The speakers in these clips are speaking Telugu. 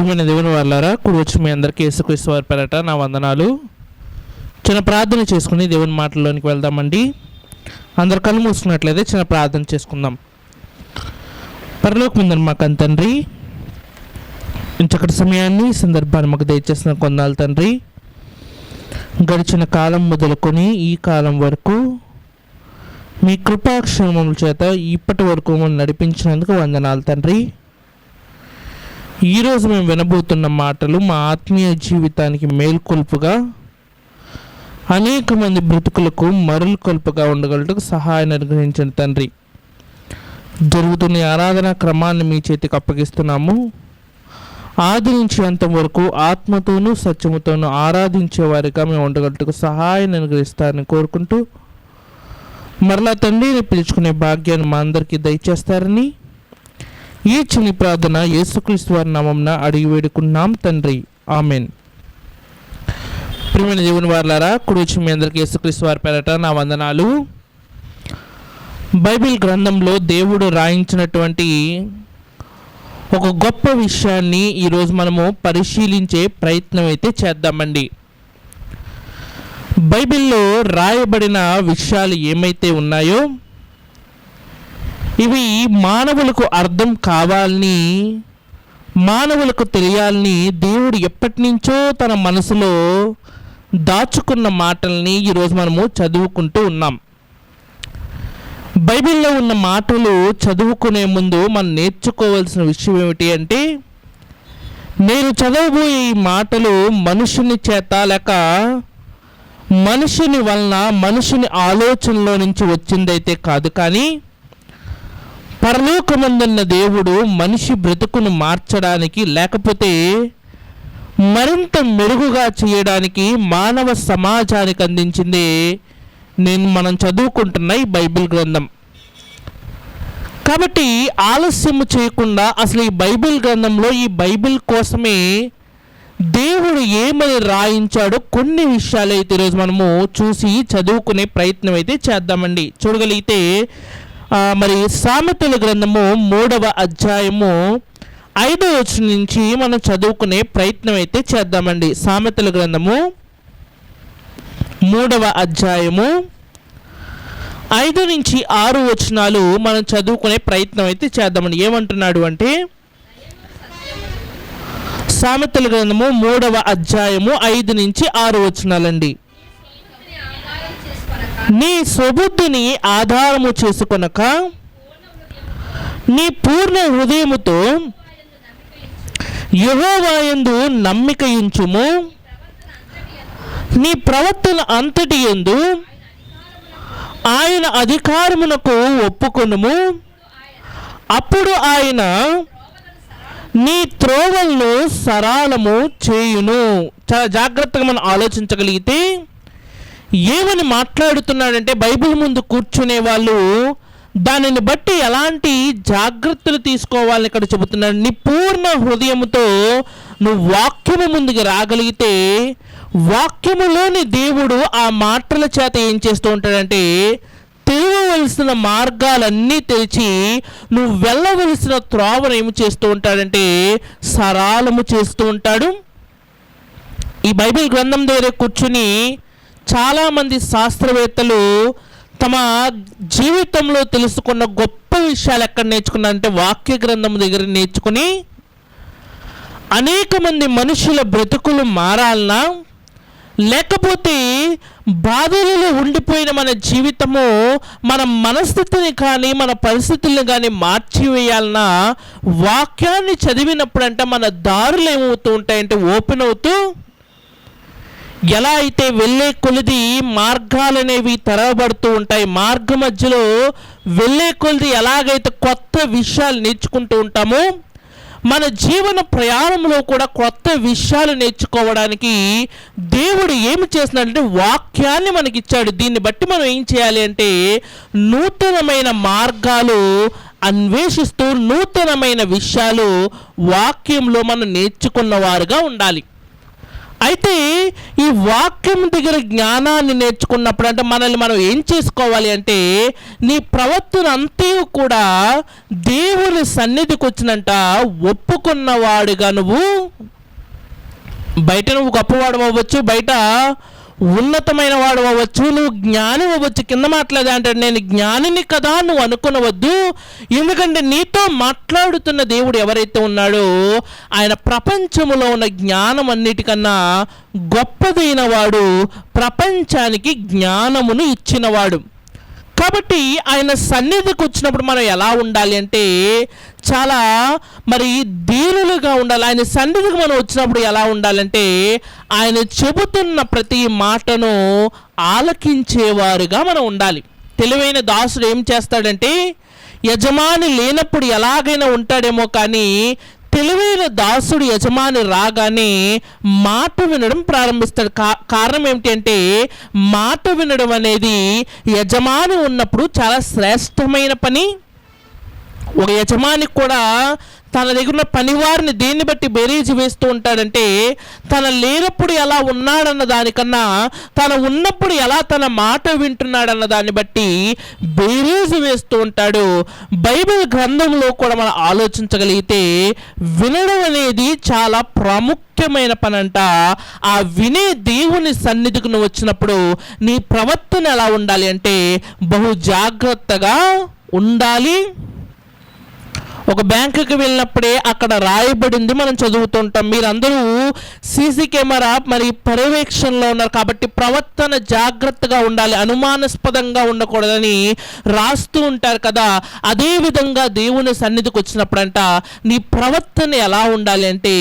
ప్రియమైన దేవుని వాళ్ళారా, కూడి వచ్చి మీ అందరికీ యేసుక్రీస్తు వారి పేరట నా వందనాలు. చిన్న ప్రార్థన చేసుకుని దేవుని మాటల్లోనికి వెళ్దామండి. అందరు కళ్ళు మూసుకున్నట్లయితే చిన్న ప్రార్థన చేసుకుందాం. పరలోకమందున్న మా కన్న తండ్రి, ఇంచకటి సమయాన్ని సందర్భాన్ని మాకు దయచేసిన కొందాలు తండ్రి. గడిచిన కాలం మొదలుకొని ఈ కాలం వరకు మీ కృపాక్షేమముల చేత ఇప్పటి వరకు మమ్మల్ని నడిపించినందుకు వందనాలు తండ్రి. ఈరోజు మేము వినబోతున్న మాటలు మా ఆత్మీయ జీవితానికి మేల్కొల్పుగా, అనేక మంది బ్రతుకులకు మరులుకొల్పుగా ఉండగలటకు సహాయాన్ని అనుగ్రహించండి తండ్రి. జరుగుతున్న ఆరాధన క్రమాన్ని మీ చేతికి అప్పగిస్తున్నాము. ఆది నుంచి అంతవరకు ఆత్మతోనూ సత్యముతోనూ ఆరాధించేవారిగా మేము ఉండగలటకు సహాయాన్ని అనుగ్రహిస్తారని కోరుకుంటూ, మరలా తండ్రిని పిలుచుకునే భాగ్యాన్ని మా అందరికీ దయచేస్తారని ఈ చిన్ని ప్రార్థన యేసుక్రీస్తు వారి నామమున అడిగి వేడుకున్నాం తండ్రి, ఆమెన్. ప్రియమైన దేవుని వారలారా, కుడి వచ్చి మీ అందరికీ యేసుక్రీస్తు వారి పేరట నా వందనాలు. బైబిల్ గ్రంథంలో దేవుడు రాయించినటువంటి ఒక గొప్ప విషయాన్ని ఈరోజు మనము పరిశీలించే ప్రయత్నం అయితే చేద్దామండి. బైబిల్లో రాయబడిన విషయాలు ఏమైతే ఉన్నాయో ఇవి మానవులకు అర్థం కావాలని, మానవులకు తెలియాలని దేవుడు ఎప్పటి నుంచో తన మనసులో దాచుకున్న మాటల్ని ఈరోజు మనము చదువుకుంటూ ఉన్నాం. బైబిల్లో ఉన్న మాటలు చదువుకునే ముందు మనం నేర్చుకోవాల్సిన విషయం ఏమిటి అంటే, నేను చదవబోయే ఈ మాటలు మనుషుని చేత లేక మనుషుని వలన, మనుషుని ఆలోచనలో నుంచి వచ్చిందైతే కాదు, కానీ పరలోకమందున్న దేవుడు మనిషి బ్రతుకును మార్చడానికి, లేకపోతే మరింత మెరుగుగా చేయడానికి మానవ సమాజానికి అందించింది మనం చదువుకుంటున్న ఈ బైబిల్ గ్రంథం. కాబట్టి ఆలస్యం చేయకుండా అసలు ఈ బైబిల్ గ్రంథంలో ఈ బైబిల్ కోసమే దేవుడు ఏమని రాయించాడో కొన్ని విషయాలు అయితే ఈరోజు మనము చూసి చదువుకునే ప్రయత్నం అయితే చేద్దామండి. చూడగలిగితే మరి సామెతల గ్రంథము 3వ అధ్యాయము 5వ వచనం నుంచి మనం చదువుకునే ప్రయత్నం అయితే చేద్దామండి. సామెతల గ్రంథము 3వ అధ్యాయము 5 నుంచి 6 వచనాలు మనం చదువుకునే ప్రయత్నం అయితే చేద్దామండి. ఏమంటున్నాడు అంటే, సామెతల గ్రంథము 3వ అధ్యాయము 5 నుంచి 6 వచనాలండి. నీ స్వబుద్ధిని ఆధారము చేసుకొనక నీ పూర్ణ హృదయముతో యెహోవాయందు నమ్మిక ఉంచుము. నీ ప్రవర్తన అంతటి యందు ఆయన అధికారమునకు ఒప్పుకొనుము. అప్పుడు ఆయన నీ త్రోవలను సరళము చేయును. చాలా జాగ్రత్తగా మనం ఆలోచించగలిగితే ఏమని మాట్లాడుతున్నాడంటే, బైబిల్ ముందు కూర్చునే వాళ్ళు దానిని బట్టి ఎలాంటి జాగ్రత్తలు తీసుకోవాలని ఇక్కడ చెబుతున్నాడు. నీ పూర్ణ హృదయముతో నువ్వు వాక్యము ముందుకు రాగలిగితే, వాక్యములోని దేవుడు ఆ మాటల చేత ఏం చేస్తూ ఉంటాడంటే, తెరవలసిన మార్గాలన్నీ తెరిచి నువ్వు వెళ్ళవలసిన త్రోవను ఏమి చేస్తూ ఉంటాడంటే సరళము చేస్తూ ఉంటాడు. ఈ బైబిల్ గ్రంథం దగ్గర కూర్చుని చాలామంది శాస్త్రవేత్తలు తమ జీవితంలో తెలుసుకున్న గొప్ప విషయాలు ఎక్కడ నేర్చుకున్నారంటే వాక్య గ్రంథం దగ్గర నేర్చుకుని, అనేక మంది మనుషుల బ్రతుకులు మారాలన్నా, లేకపోతే బాధలలో ఉండిపోయిన మన జీవితము, మన మనస్థితిని కానీ మన పరిస్థితులను కానీ మార్చివేయాలన్నా వాక్యాన్ని చదివినప్పుడంటే మన దారులు ఏమవుతూ ఉంటాయంటే ఓపెన్ అవుతూ, ఎలా అయితే వెళ్ళే కొలిది మార్గాలు అనేవి తెరవబడుతూ ఉంటాయి, మార్గ మధ్యలో వెళ్ళే కొలిది ఎలాగైతే కొత్త విషయాలు నేర్చుకుంటూ ఉంటామో, మన జీవన ప్రయాణంలో కూడా కొత్త విషయాలు నేర్చుకోవడానికి దేవుడు ఏమి చేస్తున్నాడంటే వాక్యాన్ని మనకిచ్చాడు. దీన్ని బట్టి మనం ఏం చేయాలి అంటే, నూతనమైన మార్గాలు అన్వేషిస్తూ నూతనమైన విషయాలు వాక్యంలో మనం నేర్చుకున్న వారుగా ఉండాలి. అయితే ఈ వాక్యం దగ్గర జ్ఞానాన్ని నేర్చుకున్నప్పుడు అంటే మనల్ని మనం ఏం చేసుకోవాలి అంటే నీ ప్రవర్తన అంతే కూడా దేవుని సన్నిధికి వచ్చినంట ఒప్పుకున్నవాడుగా నువ్వు బయట నువ్వు గొప్పవాడు అవ్వచ్చు, బయట ఉన్నతమైన వాడు అవ్వచ్చు, నువ్వు జ్ఞాని అవ్వచ్చు. కింద మాట్లాడే అంటే నేను జ్ఞానిని కదా నువ్వు అనుకునవద్దు. ఎందుకంటే నీతో మాట్లాడుతున్న దేవుడు ఎవరైతే ఉన్నాడో ఆయన ప్రపంచంలో ఉన్న జ్ఞానం అన్నిటికన్నా గొప్పదైన వాడు, ప్రపంచానికి జ్ఞానమును ఇచ్చినవాడు. కాబట్టి ఆయన సన్నిధికి వచ్చినప్పుడు మనం ఎలా ఉండాలి అంటే చాలా దీనులుగా ఉండాలి. ఆయన సన్నిధికి మనం వచ్చినప్పుడు ఎలా ఉండాలంటే ఆయన చెబుతున్న ప్రతి మాటను ఆలకించేవారుగా మనం ఉండాలి. తెలివైన దాసుడు ఏం చేస్తాడంటే యజమాని లేనప్పుడు ఎలాగైనా ఉంటాడేమో, కానీ తెలివైన దాసుడు యజమాని రాగానే మాట వినడం ప్రారంభిస్తాడు. కారణం ఏమిటి అంటే మాట వినడం అనేది యజమాని ఉన్నప్పుడు చాలా శ్రేష్టమైన పని. ఒక యజమానికి కూడా తన దగ్గర ఉన్న పనివారిని దేన్ని బట్టి బేరీజు వేస్తూ ఉంటాడంటే తన లేనప్పుడు ఎలా ఉన్నాడన్న దానికన్నా తన ఉన్నప్పుడు ఎలా తన మాట వింటున్నాడన్న దాన్ని బట్టి బేరీజు వేస్తూ ఉంటాడు. బైబిల్ గ్రంథంలో కూడా మనం ఆలోచించగలిగితే వినడం అనేది చాలా ప్రాముఖ్యమైన పని అంట. ఆ వినే దేవుని సన్నిధికి నువ్వు వచ్చినప్పుడు నీ ప్రవర్తన ఎలా ఉండాలి అంటే బహు జాగ్రత్తగా ఉండాలి. ఒక బ్యాంకుకి వెళ్ళినప్పుడే అక్కడ రాయబడింది మనం చదువుతుంటాం. మీరందరూ సీసీ కెమెరా పర్యవేక్షణలో ఉన్నారు కాబట్టి ప్రవర్తన జాగ్రత్తగా ఉండాలి, అనుమానాస్పదంగా ఉండకూడదని రాస్తూ ఉంటారు కదా. అదేవిధంగా దేవుని సన్నిధికి వచ్చినప్పుడంట నీ ప్రవర్తన ఎలా ఉండాలి అంటే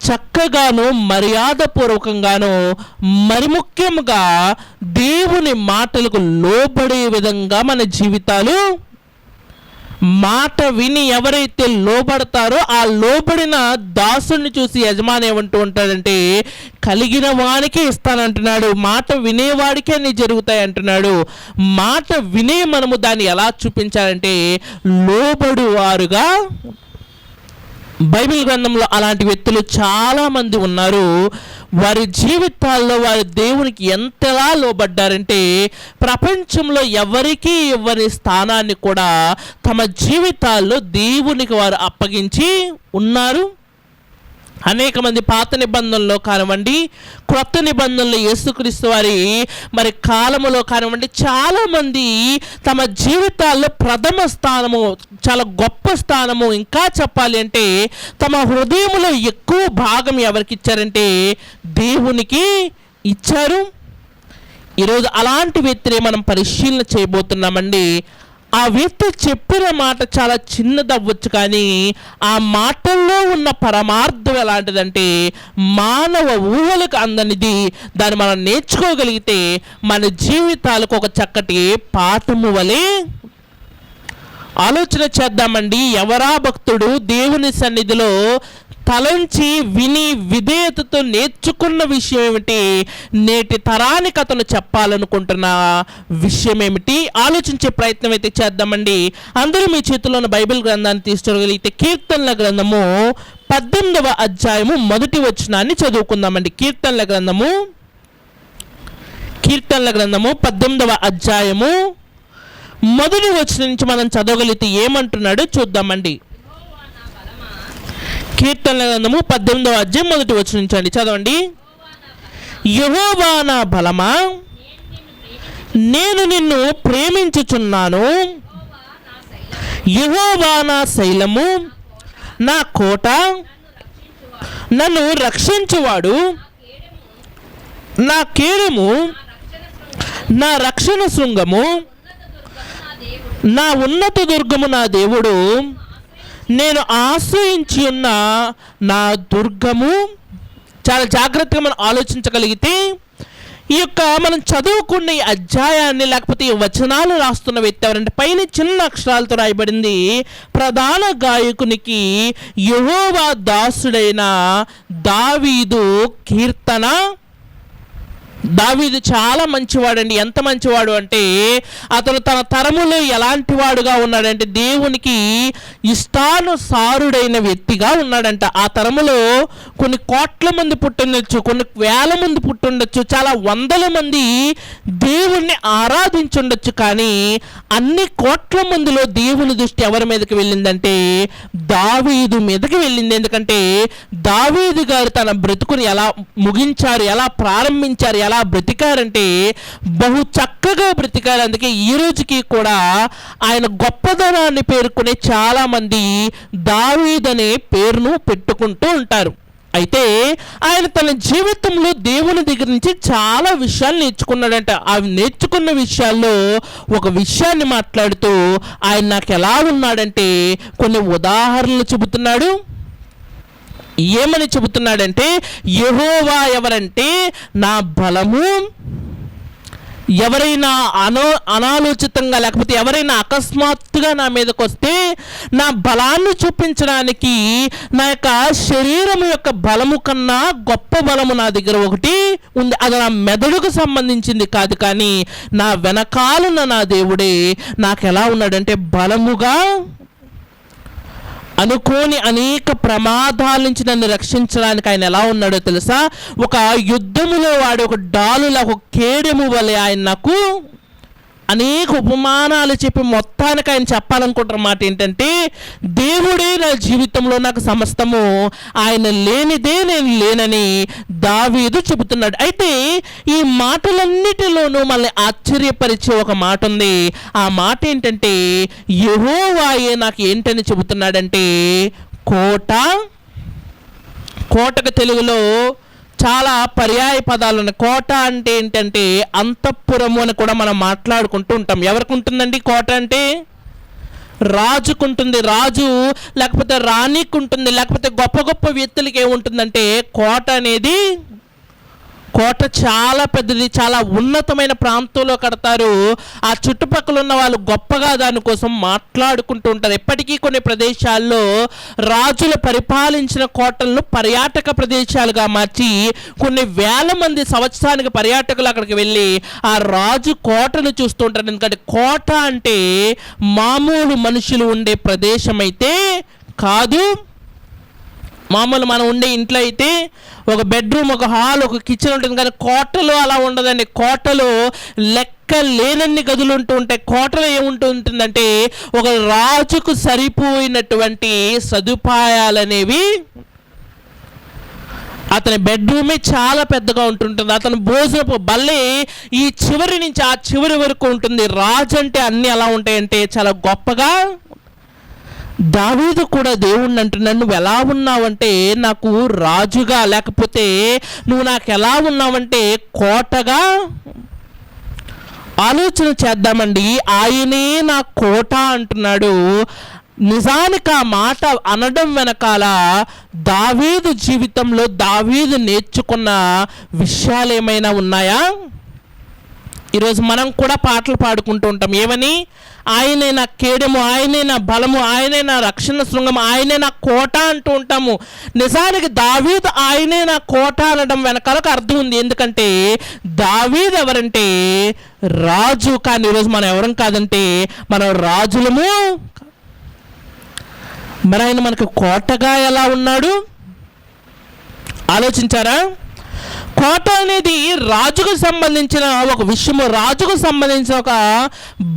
చక్కగాను మర్యాదపూర్వకంగాను మరి ముఖ్యంగా దేవుని మాటలకు లోబడే విధంగా మన జీవితాలు మాట విని ఎవరైతే లోబడతారో ఆ లోబడిన దాసుని చూసి యజమాని ఏమంటూ ఉంటాడంటే కలిగిన వాడికే ఇస్తానంటున్నాడు, మాట వినేవాడికే అన్ని జరుగుతాయి అంటున్నాడు. మాట వినే మనము దాన్ని ఎలా చూపించాలంటే లోబడు వారుగా. బైబిల్ గ్రంథంలో అలాంటి వ్యక్తులు చాలామంది ఉన్నారు. వారి జీవితాల్లో వారి దేవునికి ఎంతలా లోబడ్డారంటే ప్రపంచంలో ఎవరికీ ఇవ్వని స్థానాన్ని కూడా తమ జీవితాల్లో దేవునికి వారు అప్పగించి ఉన్నారు. అనేక మంది పాత నిబంధనలో కానివ్వండి, క్రొత్త నిబంధనలో యేసుక్రీస్తు వారి కాలములో కానివ్వండి చాలామంది తమ జీవితాల్లో ప్రథమ స్థానము, చాలా గొప్ప స్థానము, ఇంకా చెప్పాలి అంటే తమ హృదయంలో ఎక్కువ భాగం ఎవరికి ఇచ్చారంటే దేవునికి ఇచ్చారు. ఈరోజు అలాంటి వ్యక్తిని మనం పరిశీలన చేయబోతున్నామండి. ఆ వ్యక్తి చెప్పిన మాట చాలా చిన్నదవ్వచ్చు, కానీ ఆ మాటల్లో ఉన్న పరమార్థం ఎలాంటిదంటే మానవ ఊహలకు అందనిది. దాన్ని మనం నేర్చుకోగలిగితే మన జీవితాలకు ఒక చక్కటి పాఠము వలె. ఆలోచన చేద్దామండి. ఎవరా భక్తుడు దేవుని సన్నిధిలో తలంచి విని విధేయతతో నేర్చుకున్న విషయం ఏమిటి, నేటి తరానికి అతను చెప్పాలనుకుంటున్న విషయం ఏమిటి, ఆలోచించే ప్రయత్నం అయితే చేద్దామండి. అందరూ మీ చేతిలో ఉన్న బైబిల్ గ్రంథాన్ని తీసుకోగలిగితే కీర్తనల గ్రంథము 18వ అధ్యాయము 1వ వచనాన్ని చదువుకుందామండి. కీర్తనల గ్రంథము 18వ అధ్యాయము 1వ వచనం నుంచి మనం చదవగలిగితే ఏమంటున్నాడో చూద్దామండి. కీర్తనల గ్రంథము 18వ అధ్యాయం 1వ వచనం నుంచి అండి, చదవండి. యెహోవా నా బలమా, నేను నిన్ను ప్రేమించుచున్నాను. యెహోవా నా శైలము, నా కోట, నన్ను రక్షించువాడు, నా కేడము, నా రక్షణ శృంగము, నా ఉన్నత దుర్గము, నా దేవుడు, నేను ఆశ్రయించి ఉన్న నా దుర్గము. చాలా జాగ్రత్తగా మనం ఆలోచించగలిగితే ఈ యొక్క మనం చదువుకున్న ఈ అధ్యాయాన్ని లేకపోతే ఈ వచనాలు రాస్తున్న వ్యక్తి ఎవరంటే పైన చిన్న అక్షరాలతో రాయబడింది ప్రధాన గాయకునికి యెహోవా దాసుడైన దావీదు కీర్తన. దావీదు చాలా మంచివాడండి. ఎంత మంచివాడు అంటే అతను తన తరములో ఎలాంటి వాడుగా ఉన్నాడంటే దేవునికి ఇష్టానుసారుడైన వ్యక్తిగా ఉన్నాడంట. ఆ తరములో కొన్ని కోట్ల మంది పుట్టుండొచ్చు, కొన్ని వేల మంది పుట్టుండొచ్చు, చాలా వందల మంది దేవుణ్ణి ఆరాధించుండొచ్చు. కానీ అన్ని కోట్ల మందిలో దేవుని దృష్టి ఎవరి మీదకి వెళ్ళిందంటే దావీదు మీదకి వెళ్ళింది. ఎందుకంటే దావీదు గారు తన బ్రతుకుని ఎలా ముగించారు, ఎలా ప్రారంభించారు, ఎలా బ్రతికారంటే బహు చక్కగా బ్రతికారు. అందుకే ఈ రోజుకి కూడా ఆయన గొప్పదనాన్ని పేర్కొనే చాలా మంది దావీదు అనే పేరును పెట్టుకుంటూ ఉంటారు. అయితే ఆయన తన జీవితంలో దేవుని దగ్గర నుంచి చాలా విషయాలు నేర్చుకున్నాడంట. ఆ నేర్చుకున్న విషయాల్లో ఒక విషయాన్ని మాట్లాడుతూ ఆయన నాకు ఎలా ఉన్నాడంటే కొన్ని ఉదాహరణలు చెబుతున్నాడు. ఏమని చెబుతున్నాడంటే యెహోవా ఎవరంటే నా బలము, ఎవరైనా అనాలోచితంగా లేకపోతే ఎవరైనా అకస్మాత్తుగా నా మీదకి వస్తే నా బలాన్ని చూపించడానికి నా యొక్క శరీరం యొక్క బలము కన్నా గొప్ప బలము నా దగ్గర ఒకటి ఉంది. అది నా మెదడుకు సంబంధించింది కాదు, కానీ నా వెనకాలన్న నా దేవుడే నాకు ఎలా ఉన్నాడంటే బలముగా అనుకోని అనేక ప్రమాదాల నుంచి నన్ను రక్షించడానికి ఆయన ఎలా ఉన్నాడో తెలుసా? ఒక యుద్ధములో వాడు ఒక డాలులా, ఒక కేడెము వలె ఆయన నాకు అనేక ఉపమానాలు చెప్పి మొత్తానికి ఆయన చెప్పాలనుకుంటున్న మాట ఏంటంటే దేవుడే నా జీవితంలో నాకు సమస్తము, ఆయన లేనిదే నేను లేనని దావీదు చెబుతున్నాడు. అయితే ఈ మాటలన్నిటిలోనూ మళ్ళీ ఆశ్చర్యపరిచే ఒక మాట ఉంది. ఆ మాట ఏంటంటే యెహోవాయే నాకు ఏంటని చెబుతున్నాడంటే కోట. కోటకు తెలుగులో చాలా పర్యాయ పదాలు ఉన్నాయి. కోట అంటే ఏంటంటే అంతఃపురము అని కూడా మనం మాట్లాడుకుంటూ ఉంటాం. ఎవరికి ఉంటుందండి కోట అంటే? రాజుకుంటుంది. రాజు లేకపోతే రాణికి ఉంటుంది. లేకపోతే గొప్ప గొప్ప వ్యక్తులకి ఏముంటుందంటే కోట అనేది, కోట చాలా పెద్దది, చాలా ఉన్నతమైన ప్రాంతంలో కడతారు. ఆ చుట్టుపక్కల ఉన్న వాళ్ళు గొప్పగా దానికోసం మాట్లాడుకుంటూ ఉంటారు. ఎప్పటికీ కొన్ని ప్రదేశాల్లో రాజులు పరిపాలించిన కోటలను పర్యాటక ప్రదేశాలుగా మార్చి కొన్ని వేల మంది సంవత్సరానికి పర్యాటకులు అక్కడికి వెళ్ళి ఆ రాజు కోటను చూస్తూ ఉంటారు. ఎందుకంటే కోట అంటే మామూలు మనుషులు ఉండే ప్రదేశం అయితే కాదు. మామూలు మనం ఉండే ఇంట్లో అయితే ఒక బెడ్రూమ్, ఒక హాల్, ఒక కిచెన్ ఉంటుంది. కానీ కోటలో అలా ఉండదండి. కోటలో లెక్క లేనన్ని గదులు ఉంటూ ఉంటాయి. కోటలో ఏముంటుందంటే ఒక రాజుకు సరిపోయినటువంటి సదుపాయాలనేవి, అతని బెడ్రూమే చాలా పెద్దగా ఉంటుంటుంది. అతని భోజనపు బల్లే ఈ చివరి నుంచి ఆ చివరి వరకు ఉంటుంది. రాజు అంటే అన్నీ ఎలా ఉంటాయంటే చాలా గొప్పగా. దావీదు కూడా దేవుణ్ణి అంటున్నాడు, నువ్వు ఎలా ఉన్నావంటే నాకు రాజుగా, లేకపోతే నువ్వు నాకు ఎలా ఉన్నావంటే కోటగా. ఆలోచన చేద్దామండి. ఆయనే నా కోట అంటున్నాడు. నిజానికి ఆ మాట అనడం వెనకాల దావీదు జీవితంలో దావీదు నేర్చుకున్న విషయాలు ఏమైనా ఉన్నాయా? ఈరోజు మనం కూడా పాటలు పాడుకుంటూ ఉంటాం. ఏమని? ఆయనే నా కేడెము, ఆయనే నా బలము, ఆయనే నా రక్షణ శృంగము, ఆయనే నా కోట అంటూ ఉంటాము. నిజానికి దావీదు ఆయనే నా కోట అనడం వెనకాలకు అర్థం ఉంది. ఎందుకంటే దావీదు ఎవరంటే రాజు. కానీ ఈరోజు మనం ఎవరం కాదంటే మనం రాజులము. మరి ఆయన మనకు కోటగా ఎలా ఉన్నాడు ఆలోచించారా? కోట అనేది రాజుకు సంబంధించిన ఒక విషయము, రాజుకు సంబంధించిన ఒక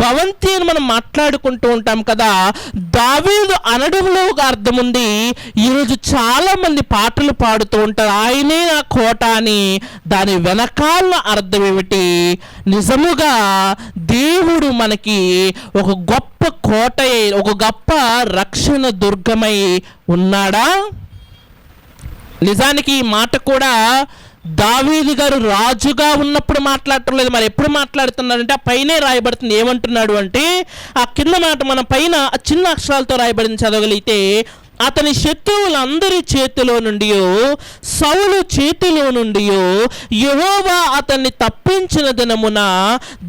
భవంతి అని మనం మాట్లాడుకుంటూ ఉంటాం కదా. దావీదు అనడంలో ఒక అర్థం ఉంది. ఈరోజు చాలా మంది పాటలు పాడుతూ ఉంటారు ఆయనే నా కోట అని. దాని వెనకాల అర్థం ఏమిటి? నిజముగా దేవుడు మనకి ఒక గొప్ప కోట, ఒక గొప్ప రక్షణ దుర్గమై ఉన్నాడా? నిజానికి ఈ మాట కూడా దావీదు గారు రాజుగా ఉన్నప్పుడు మాట్లాడటం లేదు. మరి ఎప్పుడు మాట్లాడుతున్నాడంటే ఆ పైనే రాయబడుతుంది. ఏమంటున్నాడు అంటే ఆ కింద మాట మన పైన చిన్న అక్షరాలతో రాయబడింది చదవగలిగితే, అతని శత్రువులందరి చేతిలో నుండి, సౌలు చేతిలో నుండి యెహోవా అతన్ని తప్పించిన దినమున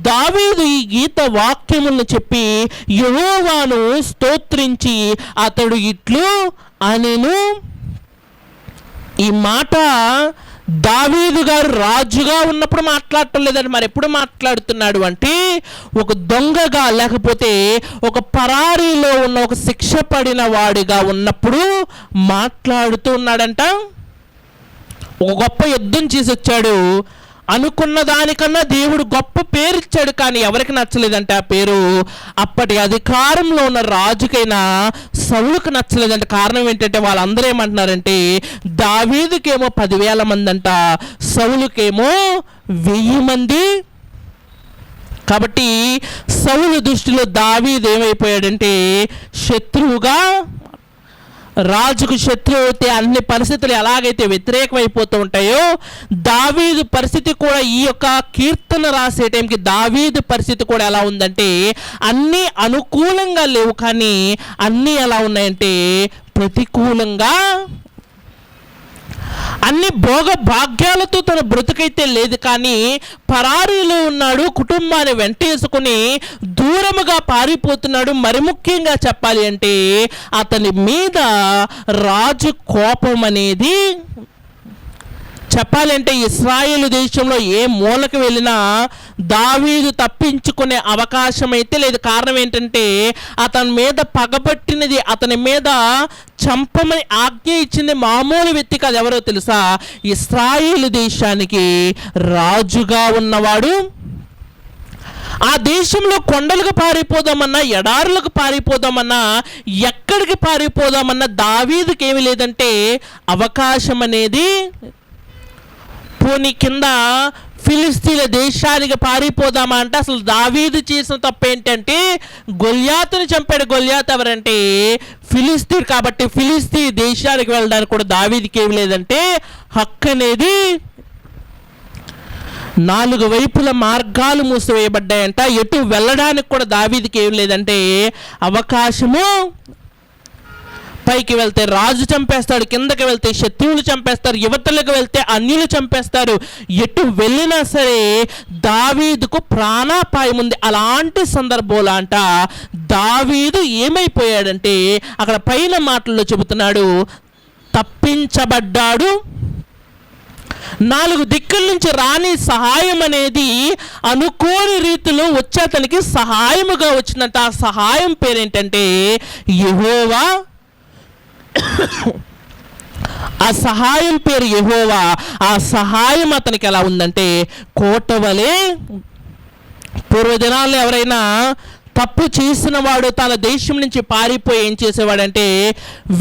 దావీదు ఈ గీత వాక్యములను చెప్పి యెహోవాను స్తోత్రించి అతడు ఇట్లు అనెను. ఈ మాట దావీదు గారు రాజుగా ఉన్నప్పుడు మాట్లాడటం లేదండి, మరి ఎప్పుడు మాట్లాడుతున్నాడు అంటే ఒక దొంగగా, లేకపోతే ఒక పరారీలో ఉన్న ఒక శిక్ష పడిన వాడిగా ఉన్నప్పుడు మాట్లాడుతూ ఉన్నాడంట. ఒక గొప్ప యుద్ధం చేసి వచ్చాడు, అనుకున్న దానికన్నా దేవుడు గొప్ప పేరు ఇచ్చాడు, కానీ ఎవరికి నచ్చలేదంటే ఆ పేరు అప్పటి అధికారంలో ఉన్న రాజుకైనా సౌలుకు నచ్చలేదంటే. కారణం ఏంటంటే వాళ్ళందరూ ఏమంటున్నారంటే దావీదుకేమో 10,000 మంది అంట, సౌలుకేమో 1000 మంది. కాబట్టి సౌలు దృష్టిలో దావీదు ఏమైపోయాడంటే శత్రువుగా, రాజుకు శత్రువు అయితే అన్ని పరిస్థితులు ఎలాగైతే వ్యతిరేకమైపోతూ ఉంటాయో దావీదు పరిస్థితి కూడా, ఈ యొక్క కీర్తన రాసే టైంకి దావీదు పరిస్థితి కూడా ఎలా ఉందంటే అన్నీ అనుకూలంగా లేవు, కానీ అన్నీ ఎలా ఉన్నాయంటే ప్రతికూలంగా, అన్ని భోగ భాగ్యాలతో తన బ్రతుకైతే లేదు, కానీ పరారీలో ఉన్నాడు, కుటుంబాన్ని వెంటేసుకుని దూరముగా పారిపోతున్నాడు. మరి ముఖ్యంగా చెప్పాలి అంటే అతని మీద రాజు కోపం అనేది, చెప్పాలంటే ఇశ్రాయేలు దేశంలో ఏ మూలకు వెళ్ళినా దావీదు తప్పించుకునే అవకాశం అయితే లేదు. కారణం ఏంటంటే అతని మీద పగబట్టినది, అతని మీద చంపమని ఆజ్ఞ ఇచ్చింది మామూలు వ్యక్తి కాదు. ఎవరో తెలుసా? ఇశ్రాయేలు దేశానికి రాజుగా ఉన్నవాడు. ఆ దేశంలో కొండలకు పారిపోదామన్నా, ఎడారులకు పారిపోదామన్నా, ఎక్కడికి పారిపోదామన్నా దావీదుకి ఏమి లేదంటే అవకాశం అనేది. పోనీ కింద ఫిలిస్తీన్ల దేశానికి పారిపోదామా అంటే అసలు దావీదు చేసిన తప్పు ఏంటంటే గొల్యాతుని చంపాడు. గొల్యాతు ఎవరంటే ఫిలిస్తీన్, కాబట్టి ఫిలిస్తీన్ దేశానికి వెళ్ళడానికి కూడా దావీదుకి ఏమి లేదంటే హక్కు అనేది. 4 వైపుల మార్గాలు మూసివేయబడ్డాయంట, ఎటు వెళ్ళడానికి కూడా దావీదుకి ఏమి లేదంటే అవకాశము. పైకి వెళ్తే రాజు చంపేస్తాడు, కిందకి వెళ్తే శత్రువులు చంపేస్తారు, యువతలకు వెళ్తే అన్యులు చంపేస్తారు. ఎటు వెళ్ళినా సరే దావీదుకు ప్రాణాపాయం ఉంది. అలాంటి సందర్భంలో అంట దావీదు ఏమైపోయాడంటే అక్కడ పైన మాటల్లో చెబుతున్నాడు, తప్పించబడ్డాడు. 4 దిక్కుల నుంచి రాని సహాయం అనేది అనుకోని రీతిలో వచ్చి అతనికి సహాయముగా వచ్చిందంట. ఆ సహాయం పేరేంటంటే యెహోవా. ఆ సహాయం పేరు యెహోవా. ఆ సహాయం అతనికి ఎలా ఉందంటే కోటవలే. పూర్వదినాల్లో ఎవరైనా తప్పు చేసిన వాడు తన దేశం నుంచి పారిపోయి ఏం చేసేవాడంటే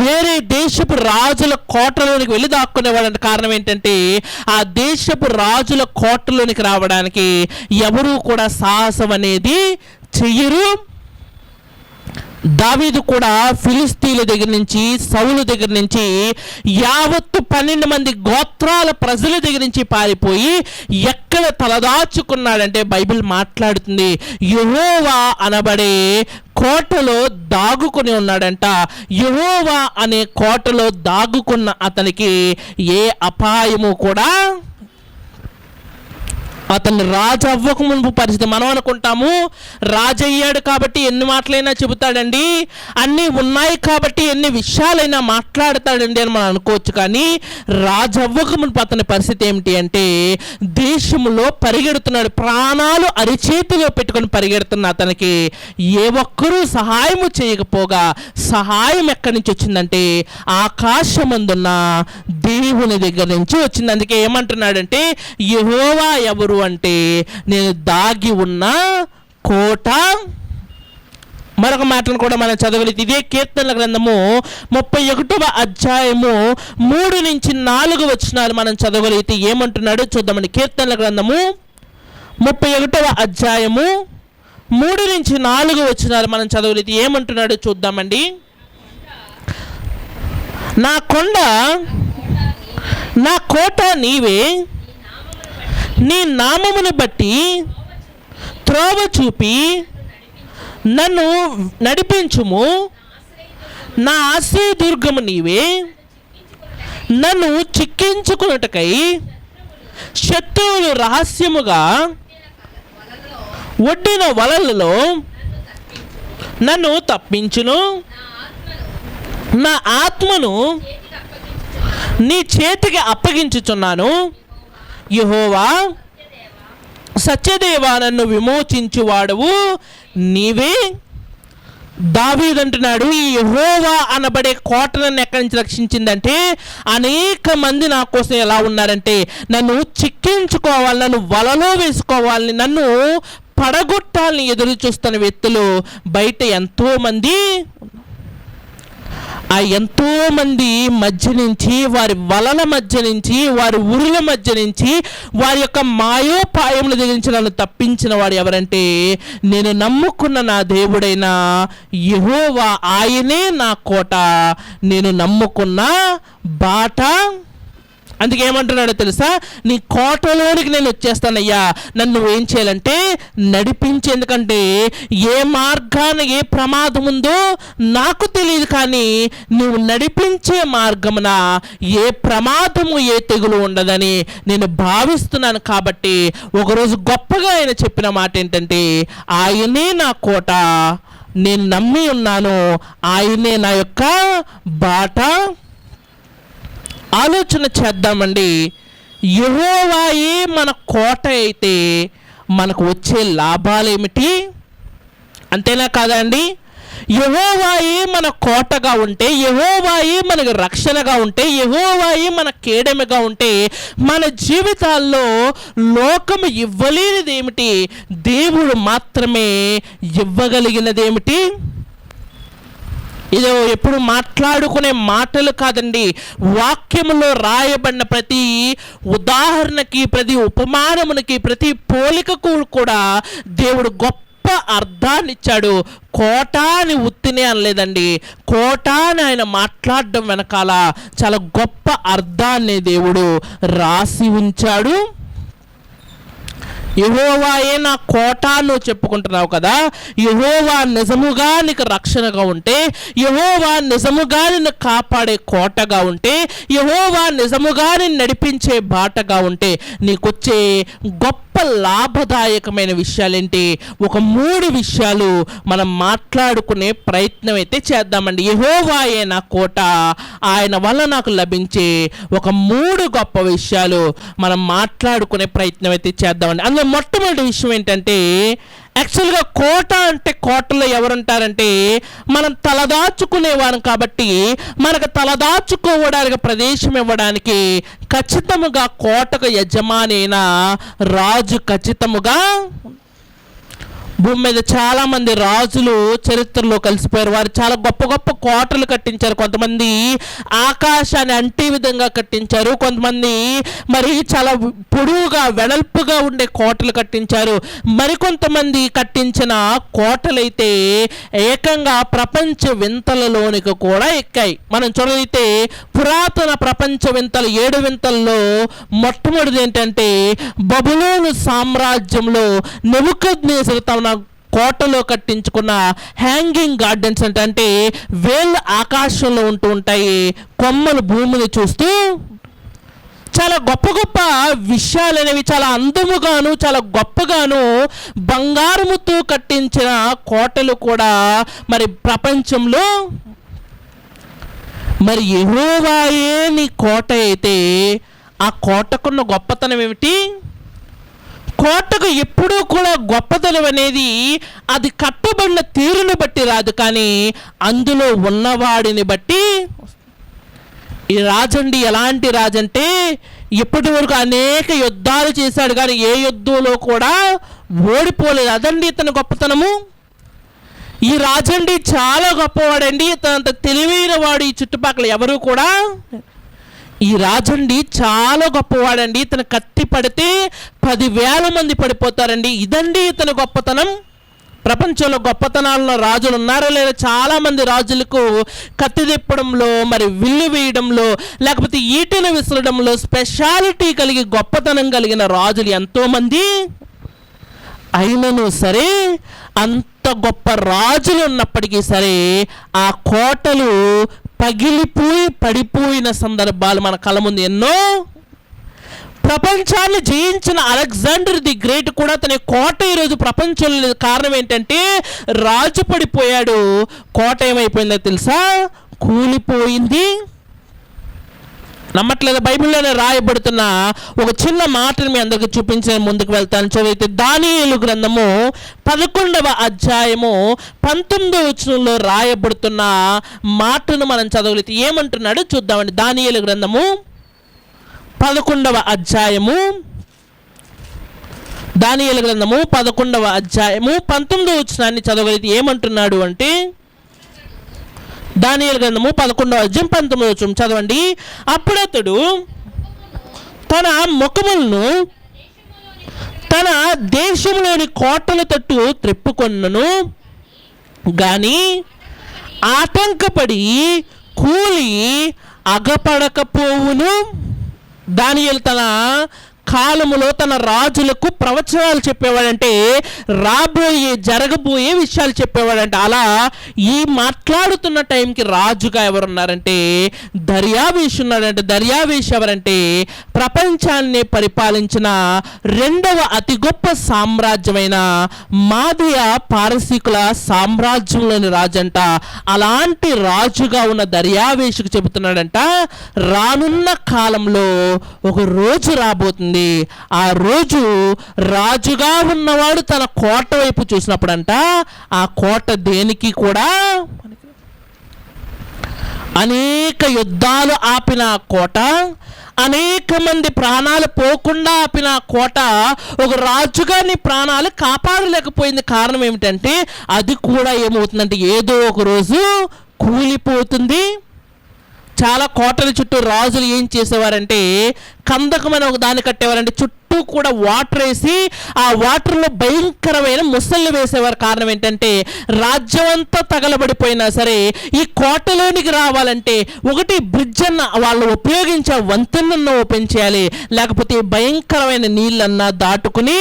వేరే దేశపు రాజుల కోటలోనికి వెళ్ళి దాక్కునేవాడంట. కారణం ఏంటంటే ఆ దేశపు రాజుల కోటలోనికి రావడానికి ఎవరూ కూడా సాహసం అనేది చెయ్యరు. దావీదు కూడా ఫిలిస్తీన్ల దగ్గర నుంచి, సౌలు దగ్గర నుంచి, యావత్తు 12 మంది గోత్రాల ప్రజల దగ్గర నుంచి పారిపోయి ఎక్కడ తలదాచుకున్నాడంటే బైబిల్ మాట్లాడుతుంది యెహోవా అనబడే కోటలో దాగుకొని ఉన్నాడంట. యెహోవా అనే కోటలో దాగుకున్న అతనికి ఏ అపాయము కూడా, అతన్ని రాజు అవ్వక మునుపు పరిస్థితి. మనం అనుకుంటాము రాజు అయ్యాడు కాబట్టి ఎన్ని మాటలైనా చెబుతాడండి, అన్నీ ఉన్నాయి కాబట్టి ఎన్ని విషయాలైనా మాట్లాడతాడండి అని మనం అనుకోవచ్చు. కానీ రాజు అవ్వక మునుపు అతని పరిస్థితి ఏమిటి అంటే దేశంలో పరిగెడుతున్నాడు, ప్రాణాలు అరిచేతిలో పెట్టుకొని పరిగెడుతున్న అతనికి ఏ ఒక్కరూ సహాయము చేయకపోగా సహాయం ఎక్కడి నుంచి వచ్చిందంటే ఆకాశమందున్న దేవుని దగ్గర నుంచి వచ్చింది. అందుకే ఏమంటున్నాడంటే యెహోవా ఎవరు అంటే నేను దాగి ఉన్న కోట. మరొక మాటను కూడా మనం చదవలేదు. ఇదే కీర్తనల గ్రంథము 31వ అధ్యాయము 3 నుంచి 4 వచనాలు మనం చదవగలిగితే ఏమంటున్నాడో చూద్దామండి. కీర్తనల గ్రంథము 31వ అధ్యాయము 3 నుంచి 4 వచనాలు మనం చదవగలిగితే ఏమంటున్నాడో చూద్దామండి. నా కొండ, నా కోట నీవే, నీ నామమును బట్టి త్రోవ చూపి నన్ను నడిపించుము. నా ఆశ్రయదుర్గము నీవే, నన్ను చిక్కించుకున్నటకై శత్రువులు రహస్యముగా ఒడ్డిన వలలలో నన్ను తప్పించును. నా ఆత్మను నీ చేతికి అప్పగించుచున్నాను. యెహోవా సత్యదేవా నన్ను విమోచించువాడవు నీవే. దావీదు అంటున్నాడు, ఈ యెహోవా అనబడే కోట నన్ను ఎక్కడి నుంచి రక్షించిందంటే, అనేక మంది నా కోసం ఎలా ఉన్నారంటే నన్ను చిక్కించుకోవాలి, నన్ను వలలో వేసుకోవాలని, నన్ను పడగొట్టాలని ఎదురు చూస్తున్న వ్యక్తులు బయట ఎంతోమంది. ఆ ఎంతోమంది మధ్య నుంచి, వారి వలల మధ్య నుంచి, వారి ఉరుల మధ్య నుంచి, వారి యొక్క మాయోపాయముల దగ్గర నుంచి నన్ను తప్పించిన వాడు ఎవరంటే నేను నమ్ముకున్న నా దేవుడైన యెహోవా. ఆయనే నా కోట, నేను నమ్ముకున్న బాట. అందుకే ఏమంటున్నాడో తెలుసా, నీ కోటలోనికి నేను వచ్చేస్తానయ్యా, నన్ను ఏం చేయాలంటే నడిపించి. ఎందుకంటే ఏ మార్గాన ఏ ప్రమాదం ఉందో నాకు తెలియదు, కానీ నువ్వు నడిపించే మార్గమున ఏ ప్రమాదము ఏ తెగులు ఉండదని నేను భావిస్తున్నాను. కాబట్టి ఒకరోజు గొప్పగా ఆయన చెప్పిన మాట ఏంటంటే, ఆయనే నా కోట, నేను నమ్మి ఉన్నాను, ఆయనే నా యొక్క బాట. ఆలోచన చేద్దామండి. యెహోవాయే మన కోట అయితే మనకు వచ్చే లాభాలు ఏమిటి? అంతేనా కాదా అండి? యెహోవాయే మన కోటగా ఉంటే, యెహోవాయే మనకు రక్షణగా ఉంటే, యెహోవాయే మన కేడెమగా ఉంటే, మన జీవితాల్లో లోకము ఇవ్వలేనిది ఏమిటి? దేవుడు మాత్రమే ఇవ్వగలిగినదేమిటి? ఇదో ఎప్పుడు మాట్లాడుకునే మాటలు కాదండి, వాక్యములో రాయబడిన ప్రతి ఉదాహరణకి, ప్రతి ఉపమానమునికి, ప్రతి పోలికకు కూడా దేవుడు గొప్ప అర్థాన్ని ఇచ్చాడు. కోట అని ఉత్తినే అనలేదండి, కోట అని ఆయన మాట్లాడడం వెనకాల చాలా గొప్ప అర్థాన్ని దేవుడు రాసి ఉంచాడు. యెహోవాయే నా కోట నువ్వు చెప్పుకుంటున్నావు కదా, యెహోవా నిజముగా నీకు రక్షణగా ఉంటే, యెహోవా నిజముగా నిన్ను కాపాడే కోటగా ఉంటే, యెహోవా నిజముగా నిన్ను నడిపించే బాటగా ఉంటే, నీకొచ్చే గొప్ప లాభదాయకమైన విషయాలేంటి? ఒక 3 విషయాలు మనం మాట్లాడుకునే ప్రయత్నం అయితే చేద్దామండి. యెహోవాయే నా కోట, ఆయన వల్ల నాకు లభించే ఒక 3 గొప్ప విషయాలు మనం మాట్లాడుకునే ప్రయత్నం అయితే చేద్దామండి. అందులో మొట్టమొదటి విషయం ఏంటంటే, యాక్చువల్గా కోట అంటే, కోటలో ఎవరుంటారంటే మనం తలదాచుకునేవారు. కాబట్టి మనకు తలదాచుకోవడానికి ప్రదేశం ఇవ్వడానికి ఖచ్చితముగా కోటకు యజమాని అయిన రాజు ఖచ్చితముగా. భూమి మీద చాలామంది రాజులు చరిత్రలో కలిసిపోయారు. వారు చాలా గొప్ప గొప్ప కోటలు కట్టించారు. కొంతమంది ఆకాశాన్ని అంటే విధంగా కట్టించారు, కొంతమంది మరి చాలా పొడవుగా వెడల్పుగా ఉండే కోటలు కట్టించారు. మరికొంతమంది కట్టించిన కోటలైతే ఏకంగా ప్రపంచ వింతలలోనికి కూడా ఎక్కాయి. మనం చూడైతే పురాతన ప్రపంచ వింతలు 7 వింతల్లో మొట్టమొదటిది ఏంటంటే, బబులోను సామ్రాజ్యంలో నెబుకద్నెజరు తన కోటలో కట్టించుకున్న హ్యాంగింగ్ గార్డెన్స్ అంటే వేళ్ళు ఆకాశంలో ఉంటూ ఉంటాయి, కొమ్మలు భూమిని చూస్తూ. చాలా గొప్ప గొప్ప విషయాలు అనేవి చాలా అందముగాను చాలా గొప్పగాను బంగారముతో కట్టించిన కోటలు కూడా మరి ప్రపంచంలో. మరి యెహోవాయే నీ కోట అయితే ఆ కోటకున్న గొప్పతనం ఏమిటి? కోటకు ఎప్పుడూ కూడా గొప్పతనం అనేది అది కట్టబడిన తీరుని బట్టి రాదు, కానీ అందులో ఉన్నవాడిని బట్టి. ఈ రాజండి ఎలాంటి రాజంటే, ఇప్పటి వరకు అనేక యుద్ధాలు చేశాడు, కానీ ఏ యుద్ధంలో కూడా ఓడిపోలేదు. అదండి ఇతని గొప్పతనము. ఈ రాజండి చాలా గొప్పవాడండి, ఇతనంత తెలివైన వాడు ఈ చుట్టుపక్కల ఎవరు కూడా. ఈ రాజండి చాలా గొప్పవాడండి, ఇతను కత్తి పడితే 10,000 మంది పడిపోతారండి. ఇదండి ఇతని గొప్పతనం. ప్రపంచంలో గొప్పతనాల్లో రాజులు ఉన్నారో లేదో? చాలామంది రాజులకు కత్తి తిప్పడంలో, మరి విల్లు వేయడంలో, లేకపోతే ఈటెను విసరడంలో స్పెషాలిటీ కలిగి గొప్పతనం కలిగిన రాజులు ఎంతోమంది. అయినను సరే, అంత గొప్ప రాజులు ఉన్నప్పటికీ సరే, ఆ కోటలు పగిలిపోయి పడిపోయిన సందర్భాలు మన కళ్ళ ముందు ఎన్నో. ప్రపంచాన్ని జయించిన అలెగ్జాండర్ ది గ్రేట్ కూడా తన కోట ఈరోజు ప్రపంచంలో లేదు. కారణం ఏంటంటే రాజు పడిపోయాడు, కోట ఏమైపోయిందో తెలుసా? కూలిపోయింది. నమ్మట్లేదు? బైబిల్లోనే రాయబడుతున్న ఒక చిన్న మాటను మీ అందరికి చూపించే ముందుకు వెళ్తాను. చదివితే దానియేలు గ్రంథము 11వ అధ్యాయము 19వ వచనంలో రాయబడుతున్న మాటను మనం చదవలేదు. ఏమంటున్నాడు చూద్దామండి. దానియేలు గ్రంథము 11వ అధ్యాయము, దానియేలు గ్రంథము 11వ అధ్యాయము 19వ వచనాన్ని చదవలేదు. ఏమంటున్నాడు అంటే, దానియేలు గ్రంథము 11వ అధ్యాయం 19వ వచనం చదవండి. అప్పుడతడు తన ముఖములను తన దేశంలోని కోటల తట్టు త్రిప్పుకొన్నను గాని ఆటంకపడి కూలి అగపడకపోవును. దానియేలు తన కాలములో తన రాజులకు ప్రవచనాలు చెప్పేవాడంటే, జరగబోయే విషయాలు చెప్పేవాడంటే. అలా ఈ మాట్లాడుతున్న టైంకి రాజుగా ఎవరున్నారంటే దర్యావేషు ఉన్నాడంటే. దర్యావేషు ఎవరంటే ప్రపంచాన్ని పరిపాలించిన 2వ అతి గొప్ప సామ్రాజ్యమైన మాదయ పారసీకుల సామ్రాజ్యంలోని రాజంట. అలాంటి రాజుగా ఉన్న దర్యావేషుకు చెబుతున్నాడంట, రానున్న కాలంలో ఒక రోజు రాబోతుంది. ఆ రోజు రాజుగా ఉన్నవాడు తన కోట వైపు చూసినప్పుడంట, ఆ కోట దేనికి కూడా అనేక యుద్ధాలు ఆపిన కోట, అనేక మంది ప్రాణాలు పోకుండా ఆపిన కోట ఒక రాజుగా నీ ప్రాణాలు కాపాడలేకపోయింది. కారణం ఏమిటంటే అది కూడా ఏమవుతుందంటే ఏదో ఒక రోజు కూలిపోతుంది. చాలా కోటల చుట్టూ రాజులు ఏం చేసేవారంటే కందకమైన ఒక దాన్ని కట్టేవారంటే చుట్టూ కూడా వాటర్ వేసి ఆ వాటర్లో భయంకరమైన ముసళ్ళు వేసేవారు. కారణం ఏంటంటే రాజ్యం అంతా తగలబడిపోయినా సరే ఈ కోటలోనికి రావాలంటే ఒకటి బ్రిడ్జ్ అన్న వాళ్ళు ఉపయోగించే వంతెనನ್ನು ఓపెన్ చేయాలి, లేకపోతే భయంకరమైన నీళ్ళన్నా దాటుకుని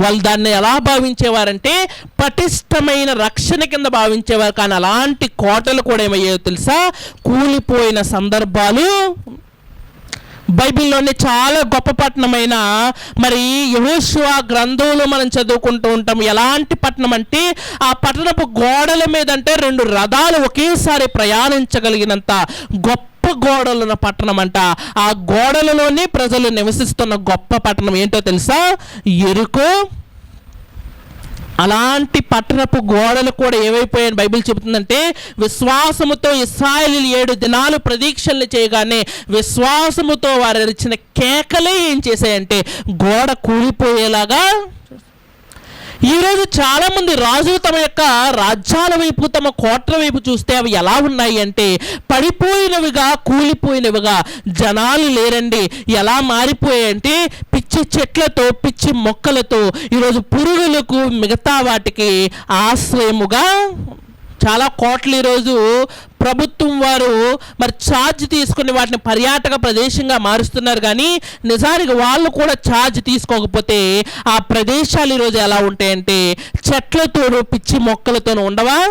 వాళ్ళు దాన్ని ఎలా భావించేవారంటే పటిష్టమైన రక్షణ కింద భావించేవారు. కానీ అలాంటి కోటలు కూడా ఏమయ్యాయో తెలుసా, కూలిపోయిన సందర్భాలు బైబిల్లోనే. చాలా గొప్ప పట్టణమైన మరి యెహోషువ గ్రంథంలో మనం చదువుకుంటూ ఉంటాం. ఎలాంటి పట్టణం అంటే ఆ పట్టణపు గోడల మీద అంటే 2 రథాలు ఒకేసారి ప్రయాణించగలిగినంత గొప్ప గోడలున్న పట్టణం అంట. ఆ గోడలలోనే ప్రజలు నివసిస్తున్న గొప్ప పట్టణం ఏంటో తెలుసా, యెరికో. అలాంటి పట్టణపు గోడలు కూడా ఏమైపోయాయని బైబిల్ చెబుతుందంటే, విశ్వాసముతో ఇశ్రాయేలీయులు 7 దినాలు ప్రదీక్షలు చేయగానే విశ్వాసముతో వారు ఇచ్చిన కేకలే ఏం చేశాయంటే గోడ కూలిపోయేలాగా. ఈరోజు చాలామంది రాజులు తమ యొక్క రాజ్యాల వైపు తమ కోటల వైపు చూస్తే అవి ఎలా ఉన్నాయి అంటే పడిపోయినవిగా, కూలిపోయినవిగా. జనాలు లేరండి. ఎలా మారిపోయాయంటే పిచ్చి చెట్లతో, పిచ్చి మొక్కలతో, ఈరోజు పురుగులకు, మిగతా వాటికి ఆశ్రయముగా చాలా కోట్లు ఈరోజు ప్రభుత్వం వారు మరి ఛార్జ్ తీసుకుని వాటిని పర్యాటక ప్రదేశంగా మారుస్తున్నారు. కానీ నిజానికి వాళ్ళు కూడా ఛార్జ్ తీసుకోకపోతే ఆ ప్రదేశాలు ఈరోజు ఎలా ఉంటాయంటే చెట్లతోనూ పిచ్చి మొక్కలతోనూ ఉండవా?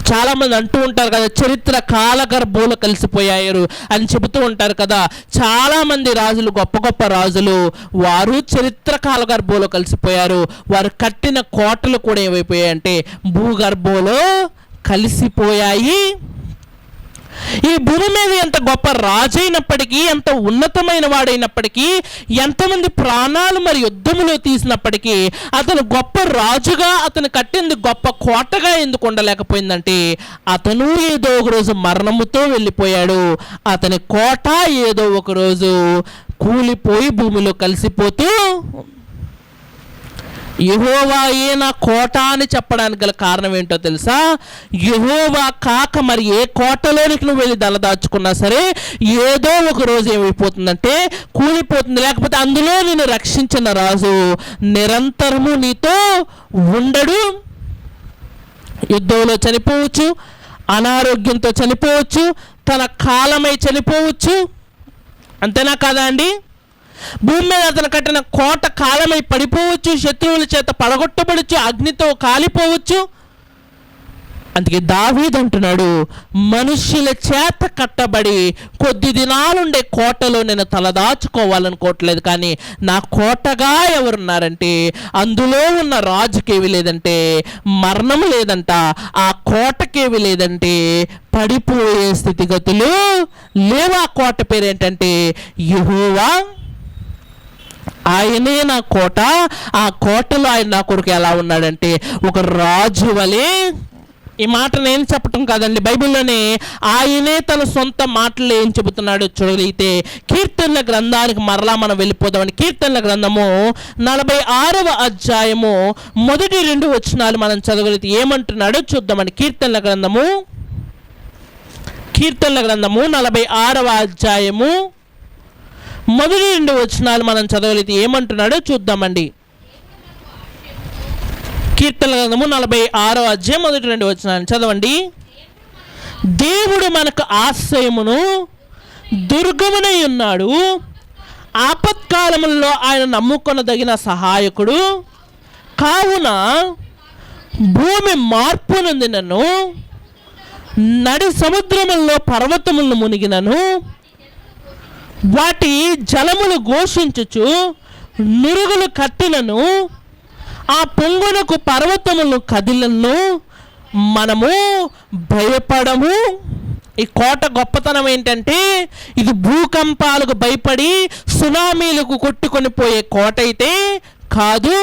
చాలామంది అంటూ ఉంటారు కదా, చరిత్ర కాలగర్భంలో కలిసిపోయారు అని చెబుతూ ఉంటారు కదా. చాలామంది రాజులు, గొప్ప గొప్ప రాజులు, వారు చరిత్ర కాలగర్భంలో కలిసిపోయారు. వారు కట్టిన కోటలు కూడా ఏమైపోయాయంటే భూగర్భంలో కలిసిపోయాయి. ఈ భూమి మీద ఎంత గొప్ప రాజైనప్పటికీ, ఎంత ఉన్నతమైన వాడైనప్పటికీ, ఎంతమంది ప్రాణాలు మరి యుద్ధములో తీసినప్పటికీ అతను గొప్ప రాజుగా అతను కట్టింది గొప్ప కోటగా ఎందుకు ఉండలేకపోయిందంటే అతను ఏదో ఒక రోజు మరణముతో వెళ్ళిపోయాడు. అతని కోట ఏదో ఒక రోజు కూలిపోయి భూమిలో కలిసిపోతూ యెహోవాయే నా కోట అని చెప్పడానికి గల కారణం ఏంటో తెలుసా, యెహోవా కాక మరి ఏ కోటలోనికి నువ్వు వెళ్ళి దళదాచుకున్నా సరే ఏదో ఒక రోజు ఏమైపోతుందంటే కూలిపోతుంది. లేకపోతే అందులో నిన్ను రక్షించిన రాజు నిరంతరము నీతో ఉండడు. యుద్ధంలో చనిపోవచ్చు, అనారోగ్యంతో చనిపోవచ్చు, తన కాలమై చనిపోవచ్చు. అంతేనా కాదా అండి? భూమి మీద అతను కట్టిన కోట కాలమై పడిపోవచ్చు, శత్రువుల చేత పడగొట్టబడచ్చు, అగ్నితో కాలిపోవచ్చు. అందుకే దావీదు అంటున్నాడు, మనుష్యుల చేత కట్టబడి కొద్ది దినాలుండే కోటలో నేను తలదాచుకోవాలనుకోవట్లేదు, కానీ నా కోటగా ఎవరున్నారంటే అందులో ఉన్న రాజుకేవి లేదంటే మరణం లేదంట, ఆ కోటకేవి లేదంటే పడిపోయే స్థితిగతులు లేవు. ఆ కోట పేరు ఏంటంటే యెహోవా, ఆయనే నా కోట. ఆ కోటలో ఆయన నా కొరకు ఎలా ఉన్నాడంటే ఒక రాజు వలె. ఈ మాట నేను చెప్పటం కాదండి, బైబిల్లోనే ఆయనే తన సొంత మాటలు ఏం చెబుతున్నాడో చూడగలిగితే కీర్తనల గ్రంథానికి మరలా మనం వెళ్ళిపోదామండి. కీర్తనల గ్రంథము 46వ అధ్యాయము మొదటి 2 వచనాలు మనం చదవగలిగితే ఏమంటున్నాడో చూద్దామండి. కీర్తనల గ్రంథము 46వ అధ్యాయము మొదటి 2 వచనాలు మనం చదవగలిగితే ఏమంటున్నాడో చూద్దామండి. కీర్తనల గ్రంథము 46వ అధ్యాయం మొదటి 2 వచనాలు చదవండి. దేవుడు మనకు ఆశ్రయమును దుర్గమునై ఉన్నాడు, ఆపత్కాలములలో ఆయన నమ్ముకొనదగిన సహాయకుడు. కావున భూమి మార్పు నొందినను, నడి సముద్రములలో పర్వతములను మునిగినను, వాటి జలములు ఘోషించుచు నురుగులు కట్టినను, ఆ పొంగునకు పర్వతములను కదిలను, మనము భయపడము. ఈ కోట గొప్పతనం ఏంటంటే ఇది భూకంపాలకు భయపడి సునామీలకు కొట్టుకొని పోయే కోట అయితే కాదు.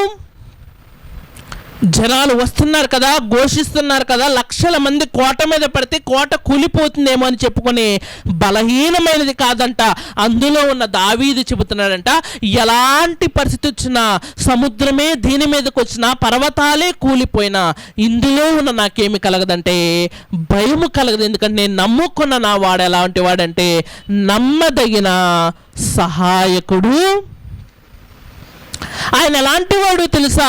జనాలు వస్తున్నారు కదా, ఘోషిస్తున్నారు కదా, లక్షల మంది కోట మీద పడితే కోట కూలిపోతుందేమో అని చెప్పుకొని బలహీనమైనది కాదంట. అందులో ఉన్న దావీదు చెబుతున్నాడంట, ఎలాంటి పరిస్థితి వచ్చినా, సముద్రమే దీని మీదకి వచ్చినా, పర్వతాలే కూలిపోయినా ఇందులో ఉన్న నాకేమి కలగదంటే భయము కలగదు. ఎందుకంటే నేను నమ్ముకున్న నా వాడు ఎలాంటి వాడంటే నమ్మదగిన సహాయకుడు. ఆయన ఎలాంటి వాడు తెలుసా?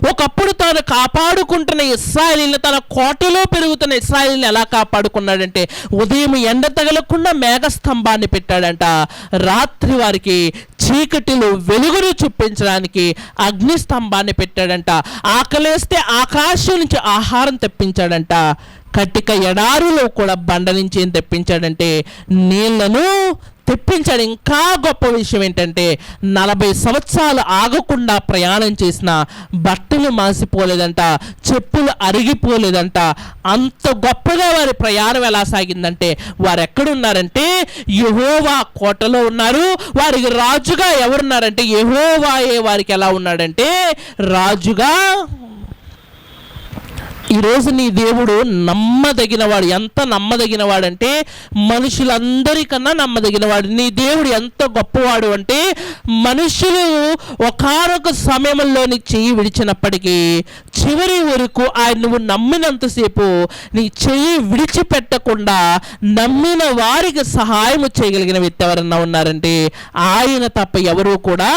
ఒకప్పుడు తాను కాపాడుకుంటున్న ఇశ్రాయేలీయులను, తన కోటలో పెరుగుతున్న ఇశ్రాయేలీయులను ఎలా కాపాడుకున్నాడంటే ఉదయం ఎండ తగలకుండా మేఘస్తంభాన్ని పెట్టాడంట, రాత్రి వారికి చీకటిలో వెలుగును చూపించడానికి అగ్ని స్తంభాన్ని పెట్టాడంట, ఆకలేస్తే ఆకాశం నుంచి ఆహారం తెప్పించాడంట, కట్టిక ఎడారిలో కూడా బండ నుంచి ఏం తెప్పించాడంటే నీళ్లను తెప్పించాడు. ఇంకా గొప్ప విషయం ఏంటంటే 40 సంవత్సరాలు ఆగకుండా ప్రయాణం చేసిన బట్టలు మాసిపోలేదంట, చెప్పులు అరిగిపోలేదంట. అంత గొప్పగా వారి ప్రయాణం ఎలా సాగిందంటే వారు ఎక్కడున్నారంటే యెహోవా కోటలో ఉన్నారు. వారికి రాజుగా ఎవరున్నారంటే యెహోవాయే వారికి ఎలా ఉన్నాడంటే రాజుగా. ఈరోజు నీ దేవుడు నమ్మదగినవాడు. ఎంత నమ్మదగినవాడంటే మనుషులందరికన్నా నమ్మదగినవాడు. నీ దేవుడు ఎంత గొప్పవాడు అంటే మనుషులు ఒకానొక సమయంలో నీ చెయ్యి విడిచినప్పటికీ చివరి వరకు ఆయన నువ్వు నమ్మినంతసేపు నీ చెయ్యి విడిచిపెట్టకుండా నమ్మిన వారికి సహాయం చేయగలిగిన వ్యక్తి ఎవరన్నా ఉన్నారంటే ఆయన తప్ప ఎవరూ కూడా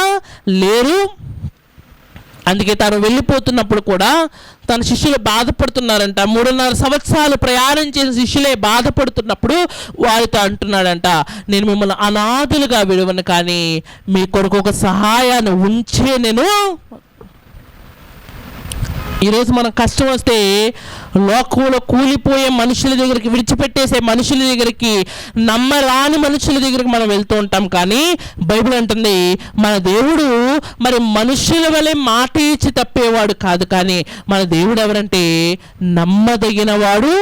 లేరు. అందుకే తాను వెళ్ళిపోతున్నప్పుడు కూడా తన శిష్యులు బాధపడుతున్నారంట. 3.5 సంవత్సరాలు ప్రయాణం చేసిన శిష్యులే బాధపడుతున్నప్పుడు వారితో అంటున్నాడంట, నేను మిమ్మల్ని అనాథులుగా విడువను, కానీ మీ కొరకు ఒక సహాయాన్ని ఉంచే నేను. ఈరోజు మనకు కష్టం వస్తే లోకంలో కూలిపోయే మనుషుల దగ్గరికి, విడిచిపెట్టేసే మనుషుల దగ్గరికి, నమ్మరాని మనుషుల దగ్గరికి మనం వెళ్తూ ఉంటాం. కానీ బైబిల్ అంటుంది మన దేవుడు మరి మనుషుల వలె మాట ఇచ్చి తప్పేవాడు కాదు, కానీ మన దేవుడు ఎవరంటే నమ్మదగినవాడు.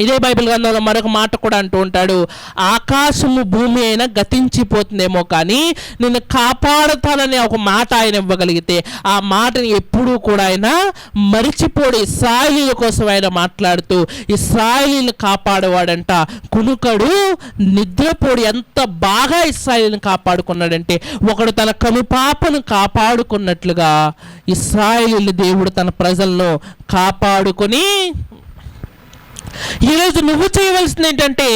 ఇదే బైబిల్ గ్రంథంలో మరొక మాట కూడా అంటూ ఉంటాడు, ఆకాశము భూమి అయినా గతించిపోతుందేమో కానీ నిన్ను కాపాడుతానని ఒక మాట ఆయన ఇవ్వగలిగితే ఆ మాటని ఎప్పుడూ కూడా ఆయన మరిచిపోడు. ఇశ్రాయేలీయుల కోసం ఆయన మాట్లాడుతూ ఇశ్రాయేలీయులను కాపాడేవాడంట, కునుకడు నిద్రపోడు. ఎంత బాగా ఇశ్రాయేలీయులను కాపాడుకున్నాడంటే ఒకడు తన కనుపాపను కాపాడుకున్నట్లుగా ఇశ్రాయేలీయుల దేవుడు తన ప్రజలను కాపాడుకొని ఈరోజు నువ్వు చేయవలసింది ఏంటంటే,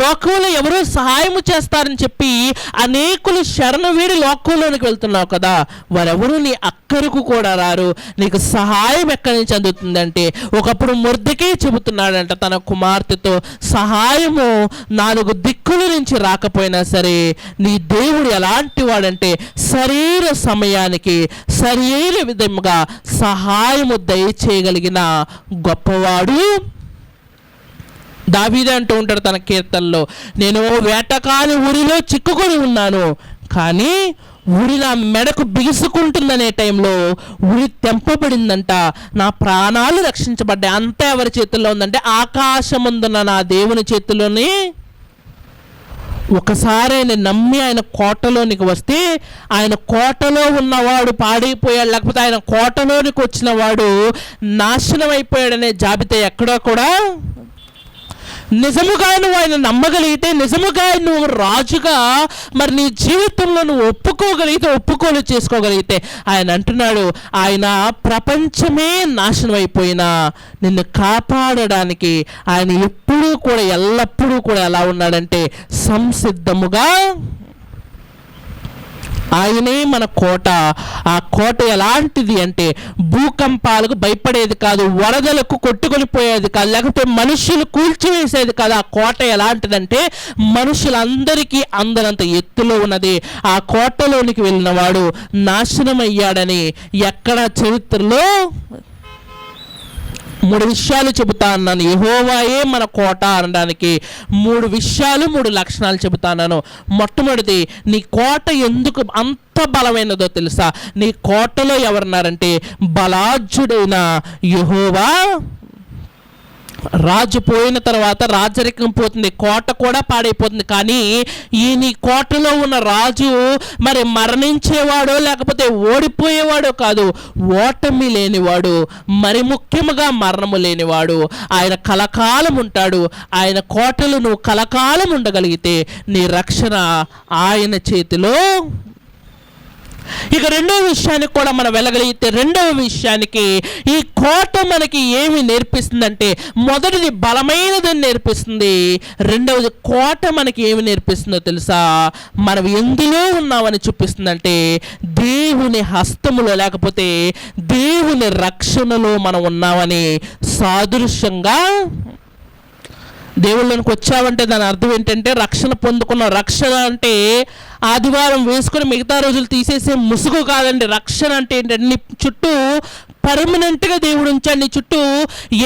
లోకంలో ఎవరో సహాయం చేస్తారని చెప్పి అనేకులు శరణు వీడి లోకంలోనికి వెళ్తున్నావు కదా, వారెవరూ నీ అక్కరకు కూడా రారు. నీకు సహాయం ఎక్కడి నుంచి అందుతుందంటే, ఒకప్పుడు మొర్దెకై చెబుతున్నాడంట తన కుమార్తెతో, సహాయము 4 దిక్కుల నుంచి రాకపోయినా సరే నీ దేవుడు ఎలాంటి వాడంటే శరీర సమయానికి సరైన విధంగా సహాయము దయచేయగలిగిన గొప్పవాడు. దావీదు అంటూ ఉంటాడు తన కీర్తనలో, నేను వేటకాని ఊరిలో చిక్కుకొని ఉన్నాను, కానీ ఉరి నా మెడకు బిగుసుకుంటుందనే టైంలో ఉరి తెంపబడిందంట, నా ప్రాణాలు రక్షించబడ్డాయి. అంతా ఎవరి చేతుల్లో ఉందంటే ఆకాశమందున్న నా దేవుని చేతిలోనే. ఒకసారి ఆయన నమ్మి ఆయన కోటలోనికి వస్తే, ఆయన కోటలో ఉన్నవాడు పాడైపోయాడు, లేకపోతే ఆయన కోటలోనికి వచ్చిన వాడు నాశనం అయిపోయాడనే జాబితా ఎక్కడా కూడా. నిజముగా నువ్వు ఆయన నమ్మగలిగితే, నిజముగా నువ్వు రాజుగా మరి నీ జీవితంలో నువ్వు ఒప్పుకోగలిగితే, ఒప్పుకోలు చేసుకోగలిగితే, ఆయన అంటున్నాడు, ఆయన ప్రపంచమే నాశనం అయిపోయినా నిన్ను కాపాడడానికి ఆయన ఎప్పుడూ కూడా ఎల్లప్పుడూ కూడా ఎలా ఉన్నాడంటే సంసిద్ధముగా. ఆయనే మన కోట. ఆ కోట ఎలాంటిది అంటే భూకంపాలకు భయపడేది కాదు, వరదలకు కొట్టుకొని పోయేది కాదు, లేకపోతే మనుషులు కూల్చివేసేది కాదు. ఆ కోట ఎలాంటిదంటే మనుషులందరికీ అందనంత ఎత్తులో ఉన్నది. ఆ కోటలోనికి వెళ్ళిన వాడు నాశనం అయ్యాడని ఎక్కడ చరిత్రలో 3 విషయాలు చెబుతా అన్నాను. యెహోవాయే మన కోట అనడానికి 3 విషయాలు, 3 లక్షణాలు చెబుతాను. మొట్టమొదటిది, నీ కోట ఎందుకు అంత బలమైనదో తెలుసా? నీ కోటలో ఎవరున్నారంటే బలాఢ్యుడైన యెహోవా. రాజు పోయిన తర్వాత రాజరికం పోతుంది, కోట కూడా పాడైపోతుంది. కానీ ఈ నీ కోటలో ఉన్న రాజు మరి మరణించేవాడో లేకపోతే ఓడిపోయేవాడో కాదు, ఓటమి లేనివాడు, మరి ముఖ్యముగా మరణము లేనివాడు. ఆయన కలకాలం ఉంటాడు. ఆయన కోటలో నువ్వు కలకాలం ఉండగలిగితే నీ రక్షణ ఆయన చేతిలో. ఇక రెండవ విషయానికి కూడా మనం వెళ్ళగలిగితే, రెండవ విషయానికి ఈ కోట మనకి ఏమి నేర్పిస్తుందంటే, మొదటిది బలమైనదని నేర్పిస్తుంది. రెండవది కోట మనకి ఏమి నేర్పిస్తుందో తెలుసా? మనం ఎందులో ఉన్నామని చూపిస్తుందంటే దేవుని హస్తములో లేకపోతే దేవుని రక్షణలో మనం ఉన్నామని సాదృశ్యంగా. దేవుళ్ళకి వచ్చావంటే దాని అర్థం ఏంటంటే రక్షణ పొందుకున్న. రక్షణ అంటే ఆదివారం వేసుకొని మిగతా రోజులు తీసేసే ముసుగు కాదండి. రక్షణ అంటే ఏంటంటే నీ చుట్టూ పర్మనెంట్గా దేవుడు ఉంచాడు. నీ చుట్టూ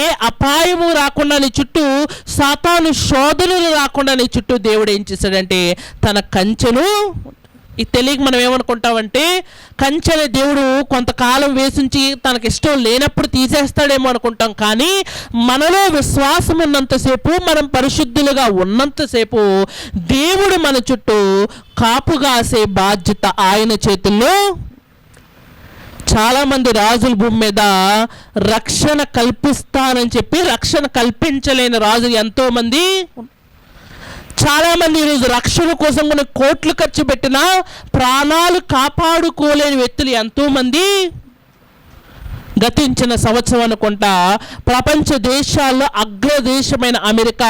ఏ అపాయము రాకుండా, నీ చుట్టూ సాతాను శోధనలు రాకుండా నీ చుట్టూ దేవుడు ఏం చేశాడంటే తన కంచెను. ఇది తెలియక మనం ఏమనుకుంటామంటే కంచెని దేవుడు కొంతకాలం వేసించి తనకి ఇష్టం లేనప్పుడు తీసేస్తాడేమో అనుకుంటాం. కానీ మనలో విశ్వాసం ఉన్నంతసేపు, మనం పరిశుద్ధులుగా ఉన్నంతసేపు దేవుడు మన చుట్టూ కాపుగాసే బాధ్యత ఆయన చేతుల్లో. చాలామంది రాజుల భూమి మీద రక్షణ కల్పిస్తానని చెప్పి రక్షణ కల్పించలేని రాజులు ఎంతోమంది. చాలామంది ఈరోజు రక్షణ కోసం కొన్ని కోట్లు ఖర్చు పెట్టినా ప్రాణాలు కాపాడుకోలేని వ్యక్తులు ఎంతోమంది. గతించిన సంవత్సరం అనుకుంటా ప్రపంచ దేశాల్లో అగ్రదేశమైన అమెరికా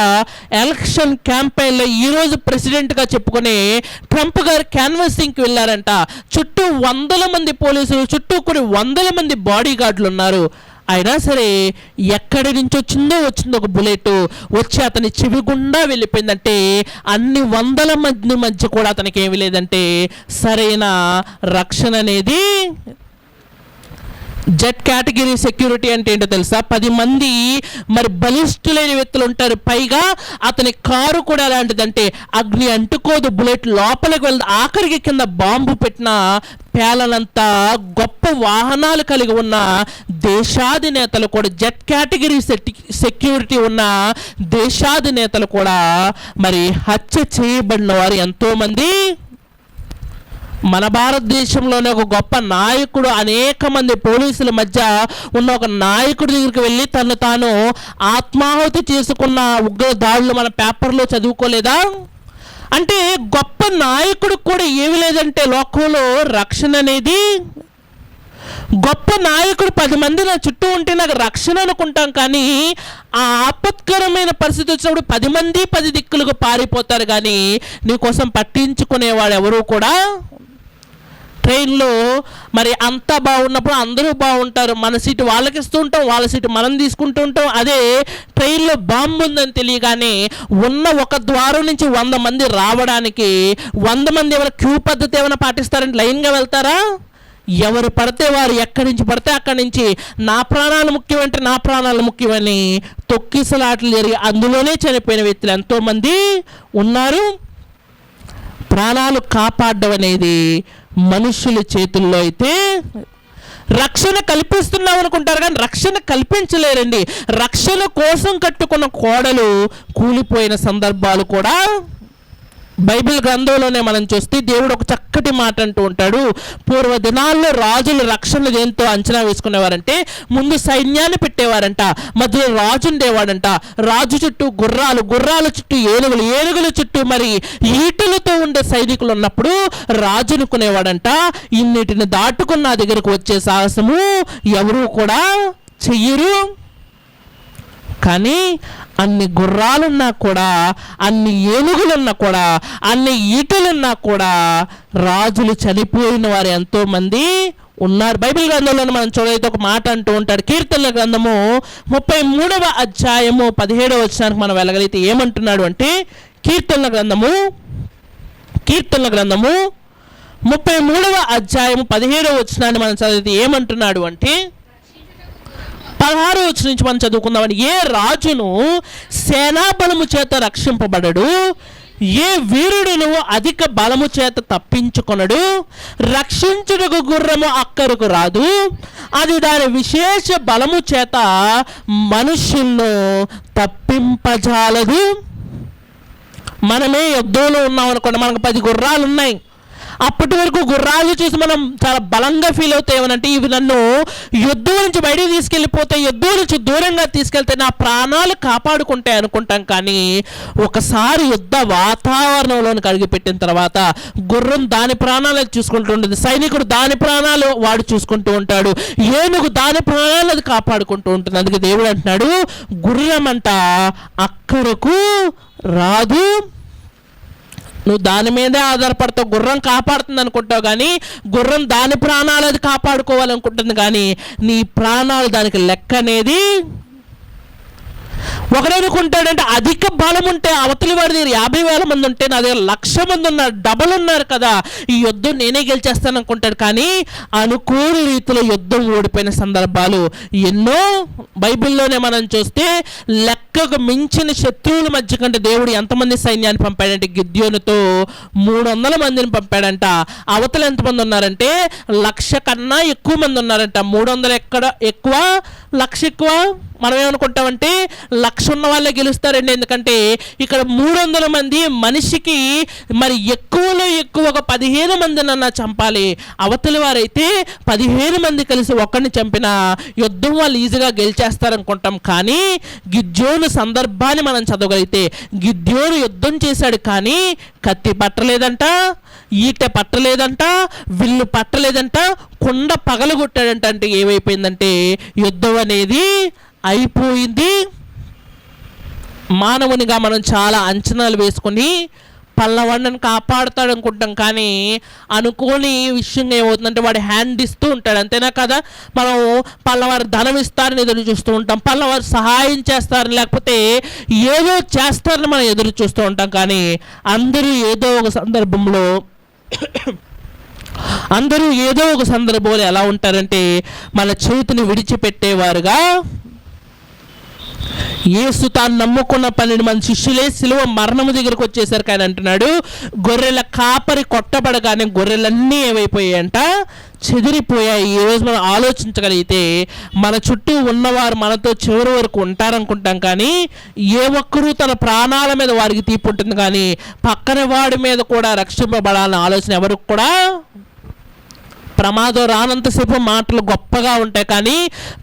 ఎలక్షన్ క్యాంపెయిన్లో ఈరోజు ప్రెసిడెంట్గా చెప్పుకునే ట్రంప్ గారు క్యాన్వాసింగ్కి వెళ్ళారంట. చుట్టూ 100 మంది పోలీసులు, చుట్టూ కొన్ని 100 మంది బాడీ గార్డులు ఉన్నారు. అయినా సరే ఎక్కడి నుంచి వచ్చిందో ఒక బుల్లెట్ వచ్చి అతని చెవి గుండా వెళ్ళిపోయిందంటే అన్ని 100 మంది మధ్య కూడా అతనికి ఏమి లేదంటే సరైన రక్షణ అనేది. జెడ్ కేటగిరీ సెక్యూరిటీ అంటే ఏంటో తెలుసా? 10 మంది మరి బలిష్ఠులైన వ్యక్తులు ఉంటారు. పైగా అతని కారు కూడా ఎలాంటిదంటే అగ్ని అంటుకోదు, బుల్లెట్ లోపలికి వెళ్ళదు. ఆఖరికి కింద బాంబు పెట్టిన పేలనంత గొప్ప వాహనాలు కలిగి ఉన్న దేశాధినేతలు కూడా, జెడ్ కేటగిరీ సెక్యూరిటీ ఉన్న దేశాధినేతలు కూడా మరి హత్య చేయబడిన వారు ఎంతోమంది. మన భారతదేశంలోనే ఒక గొప్ప నాయకుడు అనేక మంది పోలీసుల మధ్య ఉన్న ఒక నాయకుడి దగ్గరికి వెళ్ళి తను తాను ఆత్మాహుతి చేసుకున్న ఉగ్ర దాడులు మన పేపర్లో చదువుకోలేదా? అంటే గొప్ప నాయకుడికి కూడా ఏమి లేదంటే లోకంలో రక్షణ అనేది. గొప్ప నాయకుడు 10 మంది నా చుట్టూ ఉంటే నాకు రక్షణ అనుకుంటాం, కానీ ఆ ఆపత్కరమైన పరిస్థితి వచ్చినప్పుడు 10 మంది 10 దిక్కులకు పారిపోతారు, కానీ నీకోసం పట్టించుకునేవాడు ఎవరు కూడా. ట్రైన్లో మరి అంతా బాగున్నప్పుడు అందరూ బాగుంటారు, మన సీటు వాళ్ళకి ఇస్తూ ఉంటాం, వాళ్ళ సీటు మనం తీసుకుంటూ ఉంటాం. అదే ట్రైన్లో బాంబు ఉందని తెలియగానే ఉన్న ఒక ద్వారం నుంచి 100 మంది రావడానికి 100 మంది ఏమైనా క్యూ పద్ధతి ఏమైనా పాటిస్తారంటే లైన్గా వెళ్తారా? ఎవరు పడితే వారు ఎక్కడి నుంచి పడితే అక్కడి నుంచి నా ప్రాణాలు ముఖ్యమంటే నా ప్రాణాలు ముఖ్యమని తొక్కిసలాటలు జరిగి అందులోనే చనిపోయిన వ్యక్తులు ఎంతోమంది ఉన్నారు. ప్రాణాలు కాపాడడం అనేది మనుషుల చేతుల్లో అయితే రక్షణ కల్పిస్తున్నాం అనుకుంటారు, కానీ రక్షణ కల్పించలేరండి. రక్షణ కోసం కట్టుకున్న కోడలు కూలిపోయిన సందర్భాలు కూడా బైబిల్ గ్రంథంలోనే మనం చూస్తే దేవుడు ఒక చక్కటి మాట అంటూ ఉంటాడు. పూర్వ దినాల్లో రాజులు రక్షణ దేంతో అంచనా వేసుకునేవారంటే ముందు సైన్యాన్ని పెట్టేవారంట, మధ్యలో రాజు ఉండేవాడంట, రాజు చుట్టూ గుర్రాలు, గుర్రాల చుట్టూ ఏనుగులు, ఏనుగుల చుట్టూ మరి ఈటలతో ఉండే సైనికులు ఉన్నప్పుడు రాజు అనుకునేవాడంట ఇన్నిటిని దాటుకున్న నా దగ్గరకు వచ్చే సాహసము ఎవరు కూడా చెయ్యరు. కానీ అన్ని గుర్రాలున్నా కూడా, అన్ని ఏనుగులున్నా కూడా, అన్ని ఈటలున్నా కూడా రాజులు చనిపోయిన వారు ఎంతోమంది ఉన్నారు. బైబిల్ గ్రంథంలో మనం చూడైతే ఒక మాట అంటూ ఉంటాడు. కీర్తనల గ్రంథము 33వ అధ్యాయము 17వ వచనానికి మనం వెళ్ళగలిగితే ఏమంటున్నాడు అంటే, కీర్తనల గ్రంథము 33వ అధ్యాయము 17వ వచనాన్ని మనం చదివితే ఏమంటున్నాడు అంటే, 16వ వచనం నుంచి మనం చదువుకుందామని, ఏ రాజును సేనాబలము చేత రక్షింపబడడు, ఏ వీరుడును అధిక బలము చేత తప్పించుకొనడు, రక్షించుటకు గుర్రము అక్కరకు రాదు, అది దాని విశేష బలము చేత మనుషులను తప్పింపజాలదు. మనమే యుద్ధంలో ఉన్నాం అనుకోండి, మనకు 10 గుర్రాలు ఉన్నాయి. అప్పటి వరకు గుర్రాలు చూసి మనం చాలా బలంగా ఫీల్ అవుతాయి. ఏమనంటే ఇవి నన్ను యుద్ధం నుంచి బయటికి తీసుకెళ్ళిపోతే, యుద్ధం నుంచి దూరంగా తీసుకెళ్తే నా ప్రాణాలు కాపాడుకుంటాయి అనుకుంటాం. కానీ ఒకసారి యుద్ధ వాతావరణంలోనికి అడుగుపెట్టిన తర్వాత గుర్రం దాని ప్రాణాలు చూసుకుంటూ ఉంటుంది, సైనికుడు దాని ప్రాణాలు వాడు చూసుకుంటూ ఉంటాడు, ఏనుగు దాని ప్రాణాలు అది కాపాడుకుంటూ ఉంటుంది. అందుకే దేవుడు అంటున్నాడు, గుర్రం అంట అక్కడకు రాదు. నువ్వు దాని మీదే ఆధారపడతావు, గుర్రం కాపాడుతుంది అనుకుంటావు, కానీ గుర్రం దాని ప్రాణాలు అది కాపాడుకోవాలనుకుంటుంది, కానీ నీ ప్రాణాలు దానికి లెక్క అనేది. ఒకడనుకుంటాడంటే అధిక బలం ఉంటే అవతలి వాడి దగ్గర 50,000 మంది ఉంటే నా దగ్గర 1,00,000 మంది ఉన్నారు, డబల్ ఉన్నారు కదా, ఈ యుద్ధం నేనే గెలిచేస్తాను అనుకుంటాడు. కానీ అనుకోని రీతిలో యుద్ధం ఓడిపోయిన సందర్భాలు ఎన్నో బైబిల్లోనే మనం చూస్తే లెక్కకు మించిన శత్రువుల మధ్య కంటే దేవుడు ఎంతమంది సైన్యాన్ని పంపాడంటే గిద్యోనుతో 300 మందిని పంపాడంట. అవతల ఎంతమంది ఉన్నారంటే 1,00,000 కన్నా ఎక్కువ మంది ఉన్నారంట. 300 ఎక్కడ ఎక్కువ, 1,00,000 ఎక్కువ. మనం ఏమనుకుంటామంటే 1,00,000 ఉన్న వాళ్ళే గెలుస్తారండి, ఎందుకంటే ఇక్కడ 300 మంది మనిషికి మరి ఎక్కువలో ఎక్కువ ఒక 15 మందినన్నా చంపాలి. అవతలి వారైతే 15 మంది కలిసి ఒక్కడిని చంపిన యుద్ధం వాళ్ళు ఈజీగా గెలిచేస్తారనుకుంటాం. కానీ గిద్యోను సందర్భాన్ని మనం చదవగలిగితే, గిద్యోను యుద్ధం చేశాడు కానీ కత్తి పట్టలేదంట, ఈట పట్టలేదంట, విల్లు పట్టలేదంట, కొండ పగలగొట్టాడంట. అంటే ఏమైపోయిందంటే యుద్ధం అనేది అయిపోయింది. మానవునిగా మనం చాలా అంచనాలు వేసుకొని పల్లవాడిని కాపాడుతాడు అనుకుంటాం, కానీ అనుకోని విషయం ఏమవుతుందంటే వాడు హ్యాండ్ ఇస్తూ ఉంటాడు, అంతేనా కదా. మనం పల్లవారు ధనం ఇస్తారని ఎదురు చూస్తూ ఉంటాం, పల్లవారు సహాయం చేస్తారని లేకపోతే ఏదో చేస్తారని మనం ఎదురు చూస్తూ ఉంటాం. కానీ అందరూ ఏదో ఒక సందర్భంలో ఎలా ఉంటారంటే మన చేతిని విడిచిపెట్టేవారుగా. యేసు తాను నమ్ముకున్న 12 మంది శిష్యులే సిలువ మరణము దగ్గరకు వచ్చేసరికి ఆయన అంటున్నాడు, గొర్రెల కాపరి కొట్టబడగానే గొర్రెలన్నీ ఏమైపోయాయంట, చెదిరిపోయాయి. ఈరోజు మనం ఆలోచించగలిగితే మన చుట్టూ ఉన్నవారు మనతో చివరి వరకు ఉంటారనుకుంటాం, కానీ ఏ ఒక్కరూ తన ప్రాణాల మీద వారికి తీపి ఉంటుంది, కానీ పక్కన వాడి మీద కూడా రక్షింపబడాలన్న ఆలోచన ఎవరికి కూడా. ప్రమాదం రానంతసేపు మాటలు గొప్పగా ఉంటాయి, కానీ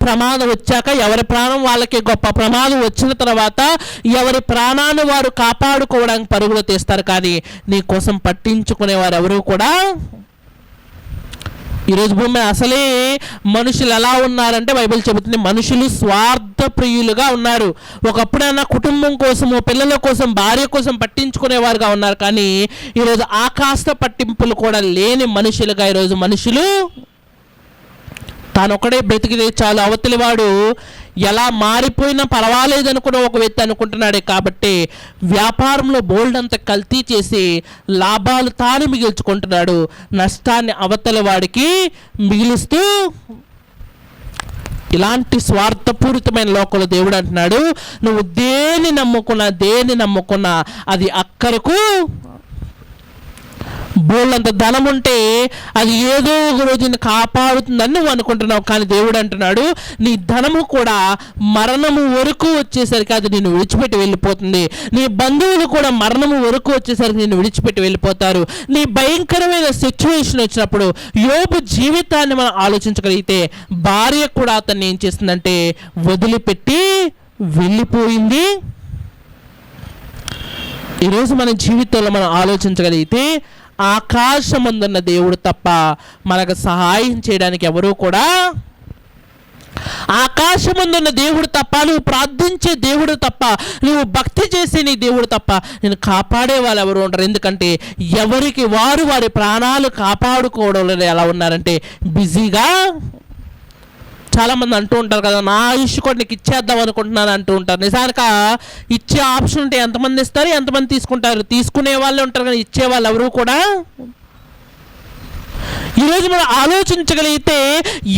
ప్రమాదం వచ్చాక ఎవరి ప్రాణం వాళ్ళకి గొప్ప. ప్రమాదం వచ్చిన తర్వాత ఎవరి ప్రాణాన్ని వారు కాపాడుకోవడానికి పరుగులు తీస్తారు, కానీ నీ కోసం పట్టించుకునేవారు ఎవరు కూడా. ఈరోజు భూమి అసలే మనుషులు ఎలా ఉన్నారంటే బైబిల్ చెబుతుంది, మనుషులు స్వార్థ ప్రియులుగా ఉన్నారు. ఒకప్పుడైనా కుటుంబం కోసము, పిల్లల కోసం, భార్య కోసం పట్టించుకునేవారుగా ఉన్నారు. కానీ ఈరోజు ఆకాశ పట్టింపులు కూడా లేని మనుషులుగా ఈరోజు మనుషులు తానొక్కడే బ్రతికితే చాలు, అవతలి వాడు ఎలా మారిపోయినా పర్వాలేదు అనుకున్న ఒక వ్యక్తి అనుకుంటున్నాడే. కాబట్టి వ్యాపారంలో బోల్డ్ అంత కల్తీ చేసి లాభాలు తాను మిగిల్చుకుంటున్నాడు, నష్టాన్ని అవతలి వాడికి మిగిలిస్తూ. ఇలాంటి స్వార్థపూరితమైన లోకంలో దేవుడు అంటున్నాడు, నువ్వు దేని నమ్ముకున్నా అది అక్కరకు బోళ్ళంత ధనం ఉంటే అది ఏదో ఒక రోజు నిన్ను కాపాడుతుందని నువ్వు అనుకుంటున్నావు. కానీ దేవుడు అంటున్నాడు, నీ ధనము కూడా మరణము వరకు వచ్చేసరికి అది నిన్ను విడిచిపెట్టి వెళ్ళిపోతుంది. నీ బంధువులు కూడా మరణము వరకు వచ్చేసరికి నిన్ను విడిచిపెట్టి వెళ్ళిపోతారు. నీ భయంకరమైన సిచ్యువేషన్ వచ్చినప్పుడు యోబు జీవితాన్ని మనం ఆలోచించగలిగితే, భార్య కూడా అతన్ని ఏం చేస్తుందంటే వదిలిపెట్టి వెళ్ళిపోయింది. ఈరోజు మన జీవితంలో మనం ఆలోచించగలిగితే, ఆకాశమందున్న దేవుడు తప్ప మనకు సహాయం చేయడానికి ఎవరూ కూడా, ఆకాశమందున్న దేవుడు తప్ప, నువ్వు ప్రార్థించే దేవుడు తప్ప, నువ్వు భక్తి చేసే నీ దేవుడు తప్ప నేను కాపాడే వాళ్ళు ఎవరు ఉంటారు. ఎందుకంటే ఎవరికి వారు వారి ప్రాణాలు కాపాడుకోవడంలో ఎలా ఉన్నారంటే బిజీగా. చాలామంది అంటూ ఉంటారు కదా, నా ఆయుష్ కూడా నీకు ఇచ్చేద్దాం అనుకుంటున్నాను అంటూ ఉంటారు. నిజానికి ఇచ్చే ఆప్షన్ ఉంటే ఎంతమంది ఇస్తారు, ఎంతమంది తీసుకుంటారు? తీసుకునే వాళ్ళే ఉంటారు కానీ ఇచ్చే వాళ్ళు ఎవరు కూడా. ఈరోజు మనం ఆలోచించగలిగితే,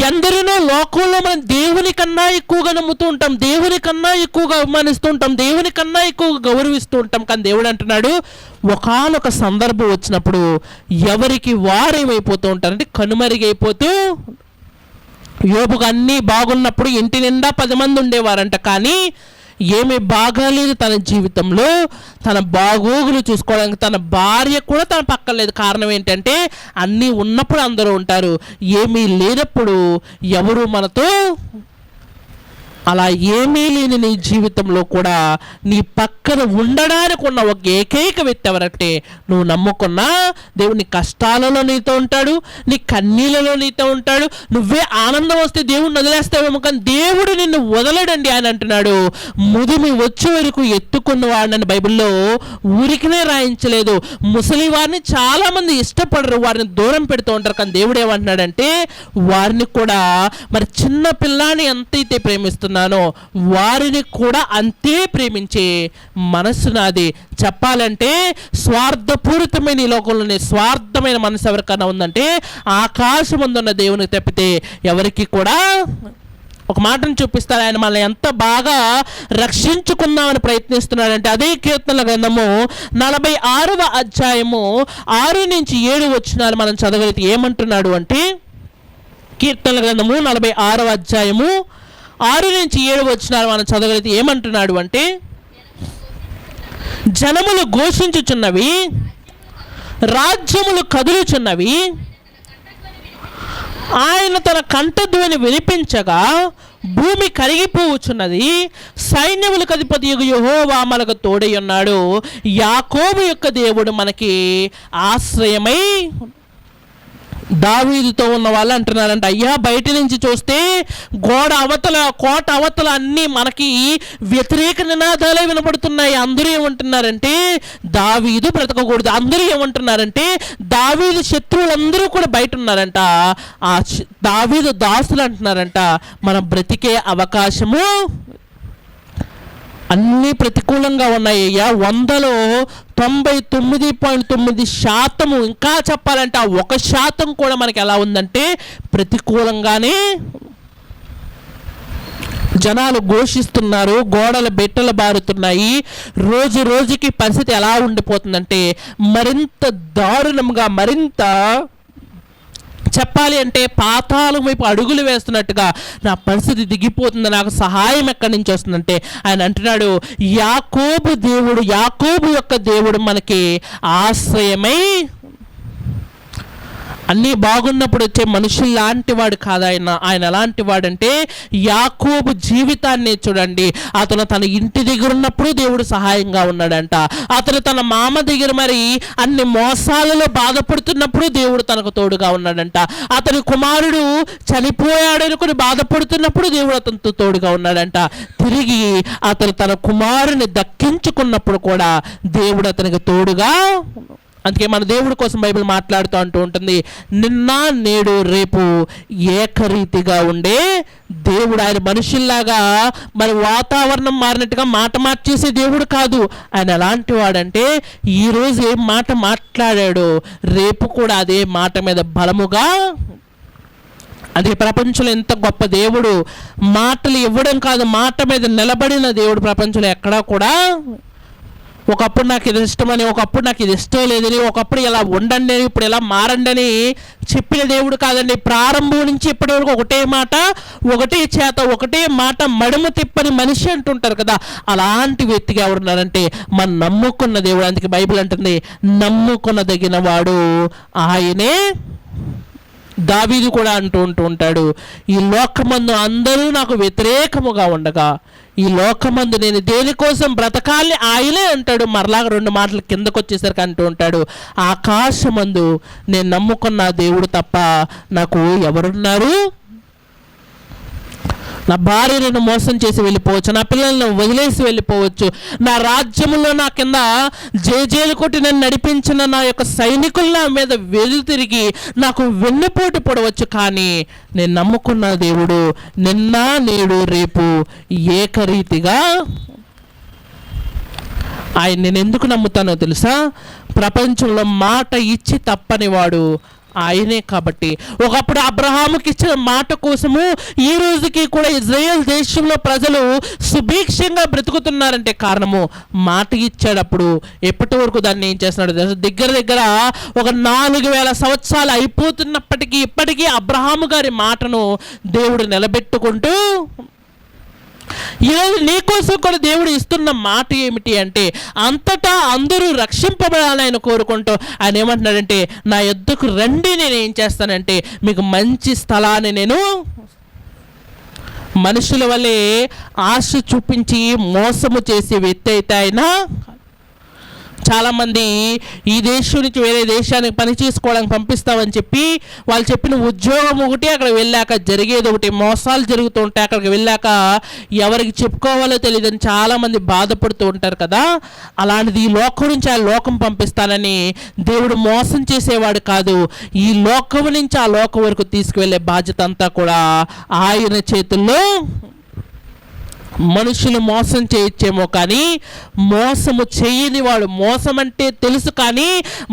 ఎందరినో లోకంలో మనం దేవుని కన్నా ఎక్కువగా నమ్ముతూ ఉంటాం, దేవుని కన్నా ఎక్కువగా అభిమానిస్తూ ఉంటాం, దేవుని కన్నా ఎక్కువగా గౌరవిస్తూ ఉంటాం. కానీ దేవుడు అంటున్నాడు, ఒకానొక సందర్భం వచ్చినప్పుడు ఎవరికి వారేమైపోతూ ఉంటారంటే కనుమరుగైపోతూ. యోబుకు అన్నీ బాగున్నప్పుడు ఇంటి నిండా 10 మంది ఉండేవారంట. కానీ ఏమీ బాగాలేదు తన జీవితంలో, తన బాగోగులు చూసుకోవడానికి తన భార్య కూడా తన పక్కన లేదు. కారణం ఏంటంటే అన్నీ ఉన్నప్పుడు అందరూ ఉంటారు, ఏమీ లేనప్పుడు ఎవరు మనతో. అలా ఏమీ లేని నీ జీవితంలో కూడా నీ పక్కన ఉండడానికి ఉన్న ఒక ఏకైక వ్యక్తి ఎవరంటే నువ్వు నమ్ముకున్న దేవుడు. నీ కష్టాలలో నీతో ఉంటాడు, నీ కన్నీళ్ళలో నీతో ఉంటాడు. నువ్వే ఆనందం వస్తే దేవుడిని వదిలేస్తావేమో, కానీ దేవుడు నిన్ను వదలడండి. ఆయన అంటున్నాడు, ముదిమి వచ్చే వరకు ఎత్తుకున్నవాడిని బైబిల్లో ఊరికినే రాయించలేదు. ముసలి వారిని చాలామంది ఇష్టపడరు, వారిని దూరం పెడుతూ ఉంటారు. కానీ దేవుడు ఏమంటున్నాడంటే వారిని కూడా, మరి చిన్న పిల్లాన్ని ఎంతైతే ప్రేమిస్తున్నా వారిని కూడా అంతే ప్రేమించే మనస్సు నాది. చెప్పాలంటే స్వార్థపూరితమైన ఈ లోకంలోనే స్వార్థమైన మనసు ఎవరికైనా ఉందంటే ఆకాశమందున్న దేవునికి తప్పితే ఎవరికి కూడా. ఒక మాటను చూపిస్తారు, ఆయన మనల్ని ఎంత బాగా రక్షించుకుందామని ప్రయత్నిస్తున్నాడంటే అదే కీర్తనల గ్రంథము 46వ అధ్యాయము 6 నుంచి 7 వచనాలు మనం చదవగలిగితే ఏమంటున్నాడు అంటే, కీర్తనల గ్రంథము 46వ అధ్యాయము 6 నుంచి 7 వచనాలు మనం చదవగలిగితే ఏమంటున్నాడు అంటే, జనములు ఘోషించుచున్నవి, రాజ్యములు కదులుచున్నవి, ఆయన తన కంఠధ్వని వినిపించగా భూమి కరిగిపోవచ్చున్నది, సైన్యములకు అధిపతి యెహోవా మనకు తోడై ఉన్నాడు, యాకోబు యొక్క దేవుడు మనకి ఆశ్రయమై. దావీదుతో ఉన్న వాళ్ళు అంటున్నారంట, అయ్యా బయట నుంచి చూస్తే కోట అవతల అన్నీ మనకి వ్యతిరేక నినాదాలే వినపడుతున్నాయి. అందరూ ఏమంటున్నారంటే దావీదు బ్రతకకూడదు, అందరూ ఏమంటున్నారంటే దావీదు శత్రువులందరూ కూడా బయట ఉన్నారంట. ఆ దావీదు దాసులు అంటున్నారంట, మనం బ్రతికే అవకాశము అన్నీ ప్రతికూలంగా ఉన్నాయి అయ్యా. 100లో 99.9%, ఇంకా చెప్పాలంటే 1% కూడా మనకి ఎలా ఉందంటే ప్రతికూలంగానే. జనాలు ఘోషిస్తున్నారు, గోడల బెట్టలు బారుతున్నాయి. రోజు రోజుకి పరిస్థితి ఎలా ఉండిపోతుందంటే మరింత దారుణంగా, మరింత చెప్పాలి అంటే పాతాళం వైపు అడుగులు వేస్తున్నట్టుగా నా పరిస్థితి దిగిపోతుంది, నాకు సహాయం ఎక్కడి నుంచి వస్తుందంటే ఆయన అంటున్నాడు, యాకోబు దేవుడు, యాకోబు యొక్క దేవుడు మనకి ఆశ్రయమై. అన్నీ బాగున్నప్పుడు వచ్చే మనుషులు లాంటి వాడు కాదు ఆయన. ఆయన ఎలాంటి వాడంటే యాకోబు జీవితాన్ని చూడండి. అతను తన ఇంటి దగ్గర ఉన్నప్పుడు దేవుడు సహాయంగా ఉన్నాడంట. అతను తన మామ దగ్గర మరి అన్ని మోసాలలో బాధపడుతున్నప్పుడు దేవుడు తనకు తోడుగా ఉన్నాడంట. అతని కుమారుడు చనిపోయాడనుకుని బాధపడుతున్నప్పుడు దేవుడు అతనితో తోడుగా ఉన్నాడంట. తిరిగి అతను తన కుమారుని దక్కించుకున్నప్పుడు కూడా దేవుడు అతనికి తోడుగా. అందుకే మన దేవుడి కోసం బైబిల్ మాట్లాడుతూ అంటూ ఉంటుంది, నిన్న నేడు రేపు ఏకరీతిగా ఉండే దేవుడు. ఆయన మనుషుల్లాగా మరి వాతావరణం మారినట్టుగా మాట మార్చేసే దేవుడు కాదు. ఆయన ఎలాంటి వాడంటే ఈరోజు ఏం మాట మాట్లాడాడో రేపు కూడా అదే మాట మీద బలముగా. అది ప్రపంచంలో ఎంత గొప్ప దేవుడు. మాటలు ఇవ్వడం కాదు, మాట మీద నిలబడిన దేవుడు ప్రపంచంలో ఎక్కడా కూడా. ఒకప్పుడు నాకు ఇది ఇష్టమని, ఒకప్పుడు నాకు ఇది ఇష్టం లేదని, ఒకప్పుడు ఇలా ఉండండి అని, ఇప్పుడు ఇలా మారండి అని చెప్పిన దేవుడు కాదండి. ప్రారంభం నుంచి ఇప్పటి వరకు ఒకటే మాట, ఒకటే చేత, ఒకటే మాట, మడుము తిప్పని మనిషి అంటుంటారు కదా, అలాంటి వ్యక్తిగా ఎవరున్నారంటే మన నమ్ముకున్న దేవుడు. అందుకే బైబిల్ అంటుంది, నమ్ముకునదగిన వాడు ఆయనే. దావీదు కూడా అంటూ ఉంటాడు, ఈ లోకమందు అందరూ నాకు వ్యతిరేకముగా ఉండగా ఈ లోకమందు నేను దేనికోసం బ్రతకాలి ఆయనే అంటాడు. మరలాగా 2 మాటలు కిందకు వచ్చేసరికి అంటూ ఉంటాడు, ఆకాశమందు నేను నమ్ముకున్న దేవుడు తప్ప నాకు ఎవరున్నారు? నా భార్యను మోసం చేసి వెళ్ళిపోవచ్చు, నా పిల్లలను వదిలేసి వెళ్ళిపోవచ్చు, నా రాజ్యంలో నా కింద జేజేలు కొట్టి నన్ను నడిపించిన నా యొక్క సైనికుల మీద వెలుతిరిగి నాకు వెన్నుపోటు పడవచ్చు. కానీ నేను నమ్ముకున్న దేవుడు నిన్న నేడు రేపు ఏకరీతిగా. ఆయన నేను ఎందుకు నమ్ముతానో తెలుసా? ప్రపంచంలో మాట ఇచ్చి తప్పని వాడు ఆయనే. కాబట్టి ఒకప్పుడు అబ్రహాముకి ఇచ్చిన మాట కోసము ఈ రోజుకి కూడా ఇజ్రాయేల్ దేశంలో ప్రజలు సుభిక్షంగా బ్రతుకుతున్నారంటే కారణము మాట ఇచ్చేటప్పుడు. ఎప్పటి వరకు దాన్ని ఏం చేస్తున్నాడు? దగ్గర ఒక 4000 సంవత్సరాలు అయిపోతున్నప్పటికీ ఇప్పటికీ అబ్రహాము గారి మాటను దేవుడు నిలబెట్టుకుంటూ. ఈరోజు నీకోసం కూడా దేవుడు ఇస్తున్న మాట ఏమిటి అంటే, అంతటా అందరూ రక్షింపబడాలని ఆయన కోరుకుంటూ ఆయన ఏమంటున్నాడంటే, నా యొద్దకు రండి, నేను ఏం చేస్తానంటే మీకు మంచి స్థలాన్ని నేను. మనుషుల వల్లే ఆశ చూపించి మోసము చేసే వ్యక్తి అయితే ఆయన. చాలామంది ఈ దేశం నుంచి వేరే దేశానికి పని చేసుకోవడానికి పంపిస్తామని చెప్పి వాళ్ళు చెప్పిన ఉద్యోగం ఒకటి, అక్కడ వెళ్ళాక జరిగేది ఒకటి. మోసాలు జరుగుతూ ఉంటాయి. అక్కడికి వెళ్ళాక ఎవరికి చెప్పుకోవాలో తెలియదని చాలామంది బాధపడుతూ ఉంటారు కదా. అలాంటిది ఈ లోకం నుంచి ఆ లోకం పంపిస్తానని దేవుడు మోసం చేసేవాడు కాదు. ఈ లోకం నుంచి ఆ లోకం వరకు తీసుకువెళ్ళే బాధ్యత అంతా కూడా ఆయన చేతుల్లో. మనుషులు మోసం చేయొచ్చేమో కానీ మోసము చేయని వాడు. మోసం అంటే తెలుసు కానీ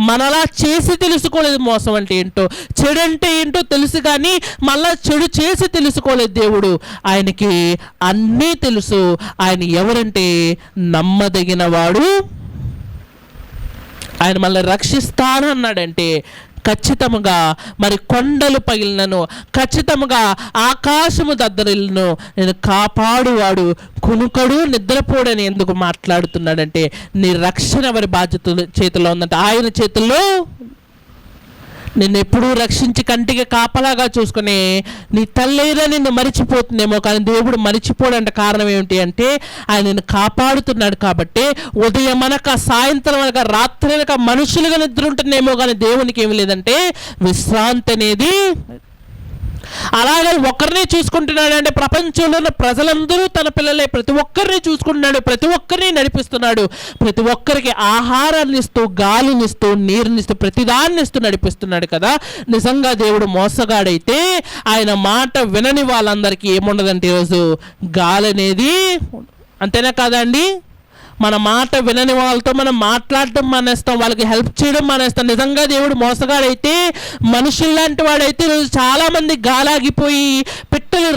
మనలా చేసి తెలుసుకోలేదు మోసం అంటే ఏంటో, చెడు అంటే ఏంటో తెలుసు కానీ మళ్ళా చెడు చేసి తెలుసుకోలేదు దేవుడు. ఆయనకి అన్నీ తెలుసు. ఆయన ఎవరంటే నమ్మదగిన వాడు. ఆయన మళ్ళీ రక్షిస్తాను అన్నాడంటే ఖచ్చితంగా మరి కొండలు పగిలినను, ఖచ్చితంగా ఆకాశము దద్దరిల్లును, నేను కాపాడువాడు కునుకడు నిద్రపోడని ఎందుకు మాట్లాడుతున్నాడంటే నీ రక్షణ ఎవరి బాధ్యత చేతిలో ఉందంటే ఆయన చేతుల్లో. నిన్ను ఎప్పుడూ రక్షించి కంటికి కాపలాగా చూసుకుని నీ తల్లైనా నిన్ను మరిచిపోతుందేమో కానీ దేవుడు మరిచిపోడంట. కారణం ఏమిటి అంటే ఆయన నిన్ను కాపాడుతున్నాడు. కాబట్టి ఉదయం అనక సాయంత్రం అనక రాత్రి అనక మనుషులుగా నిద్ర ఉంటుందేమో కానీ దేవునికి ఏమి లేదంటే విశ్రాంతి అనేది. అలాగే ఒకరిని చూసుకుంటున్నాడు అంటే ప్రపంచంలో ఉన్న ప్రజలందరూ తన పిల్లలే. ప్రతి ఒక్కరిని చూసుకుంటున్నాడు, ప్రతి ఒక్కరిని నడిపిస్తున్నాడు, ప్రతి ఒక్కరికి ఆహారాన్ని ఇస్తూ, గాలిని ఇస్తూ, నీరునిస్తూ, ప్రతిదాన్ని ఇస్తూ నడిపిస్తున్నాడు కదా. నిజంగా దేవుడు మోసగాడైతే ఆయన మాట వినని వాళ్ళందరికీ ఏముండదంటే ఈరోజు గాలి అనేది. అంతేనా కాదండి? మన మాట వినని వాళ్ళతో మనం మాట్లాడటం మానేస్తాం, వాళ్ళకి హెల్ప్ చేయడం మానేస్తాం. నిజంగా దేవుడు మోసగాడైతే, మనుషుల్లాంటి వాడైతే ఈరోజు చాలామంది గాలాగిపోయి పిట్టలు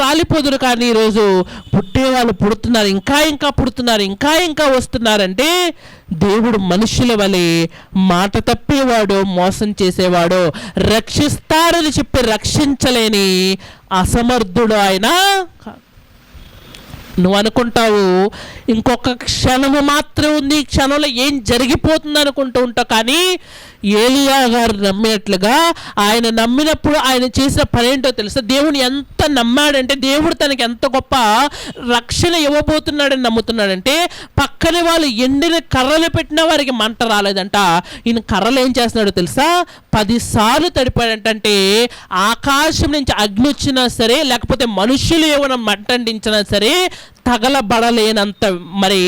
రాలిపోదురు. కానీ ఈరోజు పుట్టేవాళ్ళు పుడుతున్నారు, ఇంకా పుడుతున్నారు, ఇంకా వస్తున్నారంటే దేవుడు మనుషుల వలె మాట తప్పేవాడు, మోసం చేసేవాడు, రక్షిస్తారని చెప్పి రక్షించలేని అసమర్థుడు ఆయన. నువ్వు అనుకుంటావు ఇంకొక క్షణము మాత్రం ఉంది, ఈ క్షణంలో ఏం జరిగిపోతుంది అనుకుంటూ ఉంటావు. కానీ ఏలియా గారు నమ్మినట్లుగా ఆయన నమ్మినప్పుడు ఆయన చేసిన పని ఏంటో తెలుసా? దేవుని ఎంత నమ్మాడంటే దేవుడు తనకి ఎంత గొప్ప రక్షణ ఇవ్వబోతున్నాడని నమ్ముతున్నాడంటే పక్కనే వాళ్ళు ఎండిన కర్రలు పెట్టిన వారికి మంట రాలేదంట. ఈయన కర్రలు ఏం చేస్తున్నాడో తెలుసా? 10 సార్లు తడిపాడంటే ఆకాశం నుంచి అగ్ని వచ్చినా సరే, లేకపోతే మనుషులు ఏమైనా మంట అంటించినా సరే తగలబడలేనంత మరి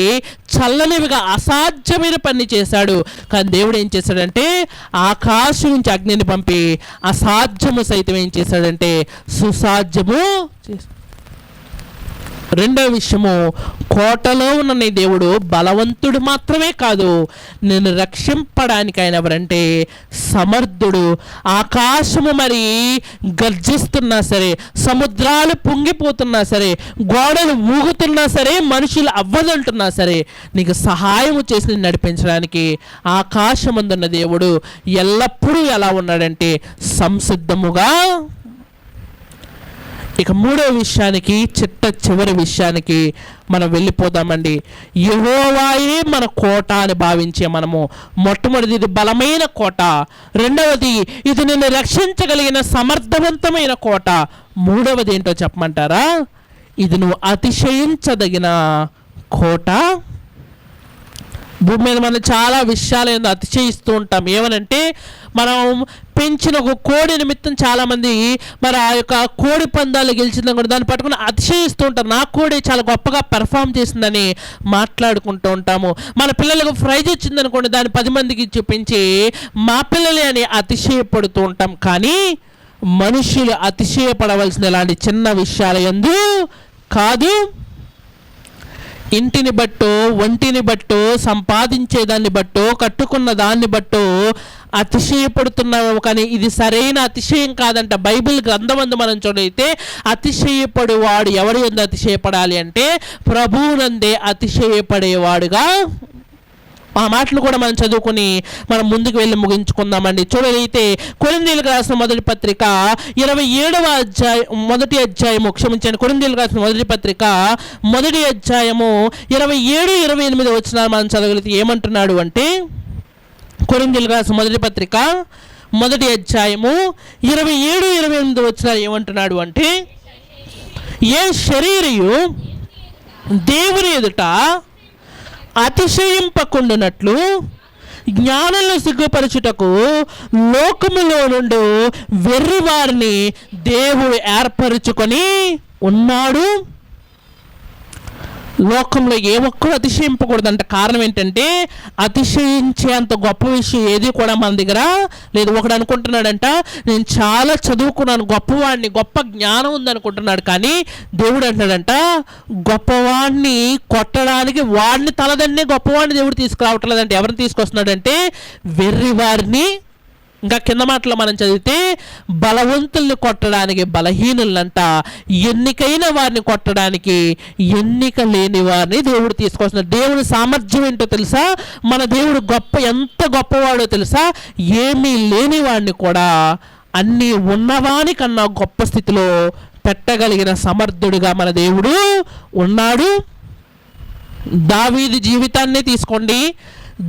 చల్లనివిగా అసాధ్యమైన పని చేశాడు. కానీ దేవుడు ఏం చేశాడంటే ఆకాశం నుంచి అగ్నిని పంపి అసాధ్యము సైతం ఏం చేశాడంటే సుసాధ్యము చేశాడు. రెండవ విషయము, కోటలో ఉన్న నీ దేవుడు బలవంతుడు మాత్రమే కాదు, నేను రక్షింపడానికి ఆయన ఎవరంటే సమర్థుడు. ఆకాశము మరి గర్జిస్తున్నా సరే, సముద్రాలు పొంగిపోతున్నా సరే, గోడలు ఊగుతున్నా సరే, మనుషులు అవ్వదంటున్నా సరే, నీకు సహాయము చేసి నడిపించడానికి ఆకాశమందున్న దేవుడు ఎల్లప్పుడూ ఎలా ఉన్నాడంటే సంసిద్ధముగా. ఇక మూడో విషయానికి, చివరి విషయానికి మనం వెళ్ళిపోదామండి. యెహోవాయే మన కోట అని భావించే మనము మొట్టమొదటిది ఇది బలమైన కోట, రెండవది ఇది నిన్ను రక్షించగలిగిన సమర్థవంతమైన కోట, మూడవది ఏంటో చెప్పమంటారా? ఇది నువ్వు అతిశయించదగిన కోట. భూమి మీద మనం చాలా విషయాలు ఏందో అతిశయిస్తూ ఉంటాం. ఏమనంటే మనం పెంచిన ఒక కోడి నిమిత్తం చాలామంది మరి ఆ యొక్క కోడి పందాలు గెలిచిందని కూడా దాన్ని పట్టుకుని అతిశయిస్తూ ఉంటారు. నా కోడి చాలా గొప్పగా పెర్ఫామ్ చేసిందని మాట్లాడుకుంటూ ఉంటాము. మన పిల్లలకు ప్రైజ్ వచ్చిందనుకోండి, దాన్ని 10 మందికి చూపించి మా పిల్లలే అని అతిశయపడుతూ ఉంటాం. కానీ మనుషులు అతిశయపడవలసిన ఇలాంటి చిన్న విషయాల యందు కాదు. ఇంటిని బట్టో, ఒంటిని బట్టో, సంపాదించేదాన్ని బట్టో, కట్టుకున్న దాన్ని బట్టో అతిశయపడుతున్నాము. కానీ ఇది సరైన అతిశయం కాదంట. బైబిల్ గ్రంథమందు మనం చూడైతే అతిశయపడేవాడు ఎవరి యందు అతిశయపడాలి అంటే ప్రభువునందే అతిశయపడేవాడుగా. ఆ మాటలు కూడా మనం చదువుకుని మనం ముందుకు వెళ్ళి ముగించుకుందామండి. చూడైతే కొరింథీయులకు రాసిన మొదటి పత్రిక 27వ అధ్యాయము, క్షమించండి, కొరింథీయులకు రాసిన మొదటి పత్రిక 1వ అధ్యాయము 27, 28 వచనాలు మనం చదవగలిగితే ఏమంటున్నాడు అంటే, కొరింథీయులకు రాసిన మొదటి పత్రిక 1వ అధ్యాయము 27, 28 వచనాలు ఏమంటున్నాడు అంటే, ఏ శరీరియు దేవుని ఎదుట అతిశయింపకుండునట్లు జ్ఞానంలో సిగ్గుపరచుటకు లోకములో నుండి వెర్రి వారిని దేవుడు ఏర్పరచుకొని ఉన్నాడు. లోకంలో ఏ ఒక్కరు అతిశయింపకూడదంట. కారణం ఏంటంటే అతిశయించేంత గొప్ప విషయం ఏది కూడా మన దగ్గర లేదు. ఒకడు అనుకుంటున్నాడంట నేను చాలా చదువుకున్నాను, గొప్పవాడిని, గొప్ప జ్ఞానం ఉందనుకుంటున్నాడు. కానీ దేవుడు అంటాడంట గొప్పవాడిని కొట్టడానికి వాడిని తలదన్నే గొప్పవాడిని దేవుడు తీసుకురావట్లేదంటే ఎవరిని తీసుకొస్తున్నాడంటే వెర్రివారిని. ఇంకా కింద మాటలో మనం చదివితే బలవంతుల్ని కొట్టడానికి బలహీనులంట, ఎన్నికైన వారిని కొట్టడానికి ఎన్నిక లేని వారిని దేవుడు తీసుకొస్తున్నాడు. దేవుని సామర్థ్యం ఏంటో తెలుసా? మన దేవుడు ఎంత గొప్పవాడో తెలుసా? ఏమీ లేని వాడిని కూడా అన్నీ ఉన్నవాని కన్నా గొప్ప స్థితిలో పెట్టగలిగిన సమర్థుడిగా మన దేవుడు ఉన్నాడు. దావీదు జీవితాన్ని తీసుకోండి.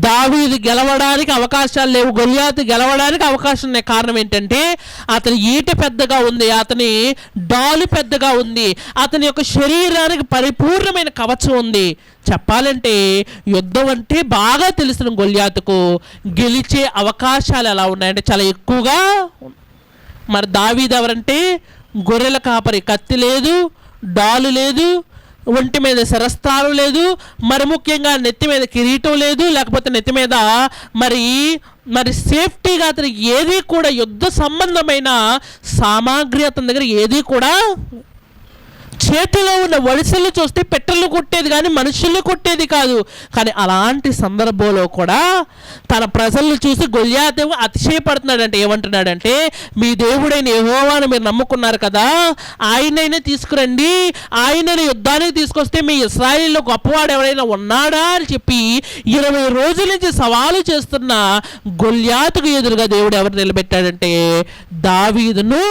దావీదు గెలవడానికి అవకాశాలు లేవు, గొల్యాతు గెలవడానికి అవకాశం ఉన్నాయి. కారణం ఏంటంటే అతని ఈట పెద్దగా ఉంది, అతని డాలు పెద్దగా ఉంది, అతని యొక్క శరీరానికి పరిపూర్ణమైన కవచం ఉంది. చెప్పాలంటే యుద్ధం అంటే బాగా తెలిసిన గొల్యాతుకు గెలిచే అవకాశాలు ఎలా ఉన్నాయంటే చాలా ఎక్కువగా. మరి దావీదు ఎవరంటే గొర్రెల కాపరి, కత్తి లేదు, డాలు లేదు, ఒంటి మీద శరస్థానం లేదు, మరి ముఖ్యంగా నెత్తి మీద కిరీటం లేదు, లేకపోతే నెత్తి మీద మరి సేఫ్టీగా అతను ఏది కూడా యుద్ధ సంబంధమైన సామాగ్రి అతని దగ్గర ఏది కూడా. చేతిలో ఉన్న వడిసెలు చూస్తే పెట్టెలు కొట్టేది కానీ మనుషుల్ని కొట్టేది కాదు. కానీ అలాంటి సందర్భంలో కూడా తన ప్రజలను చూసి గొల్యాతేమో అతిశయపడుతున్నాడంటే ఏమంటున్నాడంటే మీ దేవుడైన యెహోవాను మీరు నమ్ముకున్నారు కదా, ఆయనైనా తీసుకురండి, ఆయనని యుద్ధానికి తీసుకొస్తే మీ ఇశ్రాయేలులో గొప్పవాడు ఎవరైనా ఉన్నాడా అని చెప్పి 20 రోజుల నుంచి సవాలు చేస్తున్న గొల్యాతుకు ఎదురుగా దేవుడు ఎవరు నిలబెట్టాడంటే దావీదును.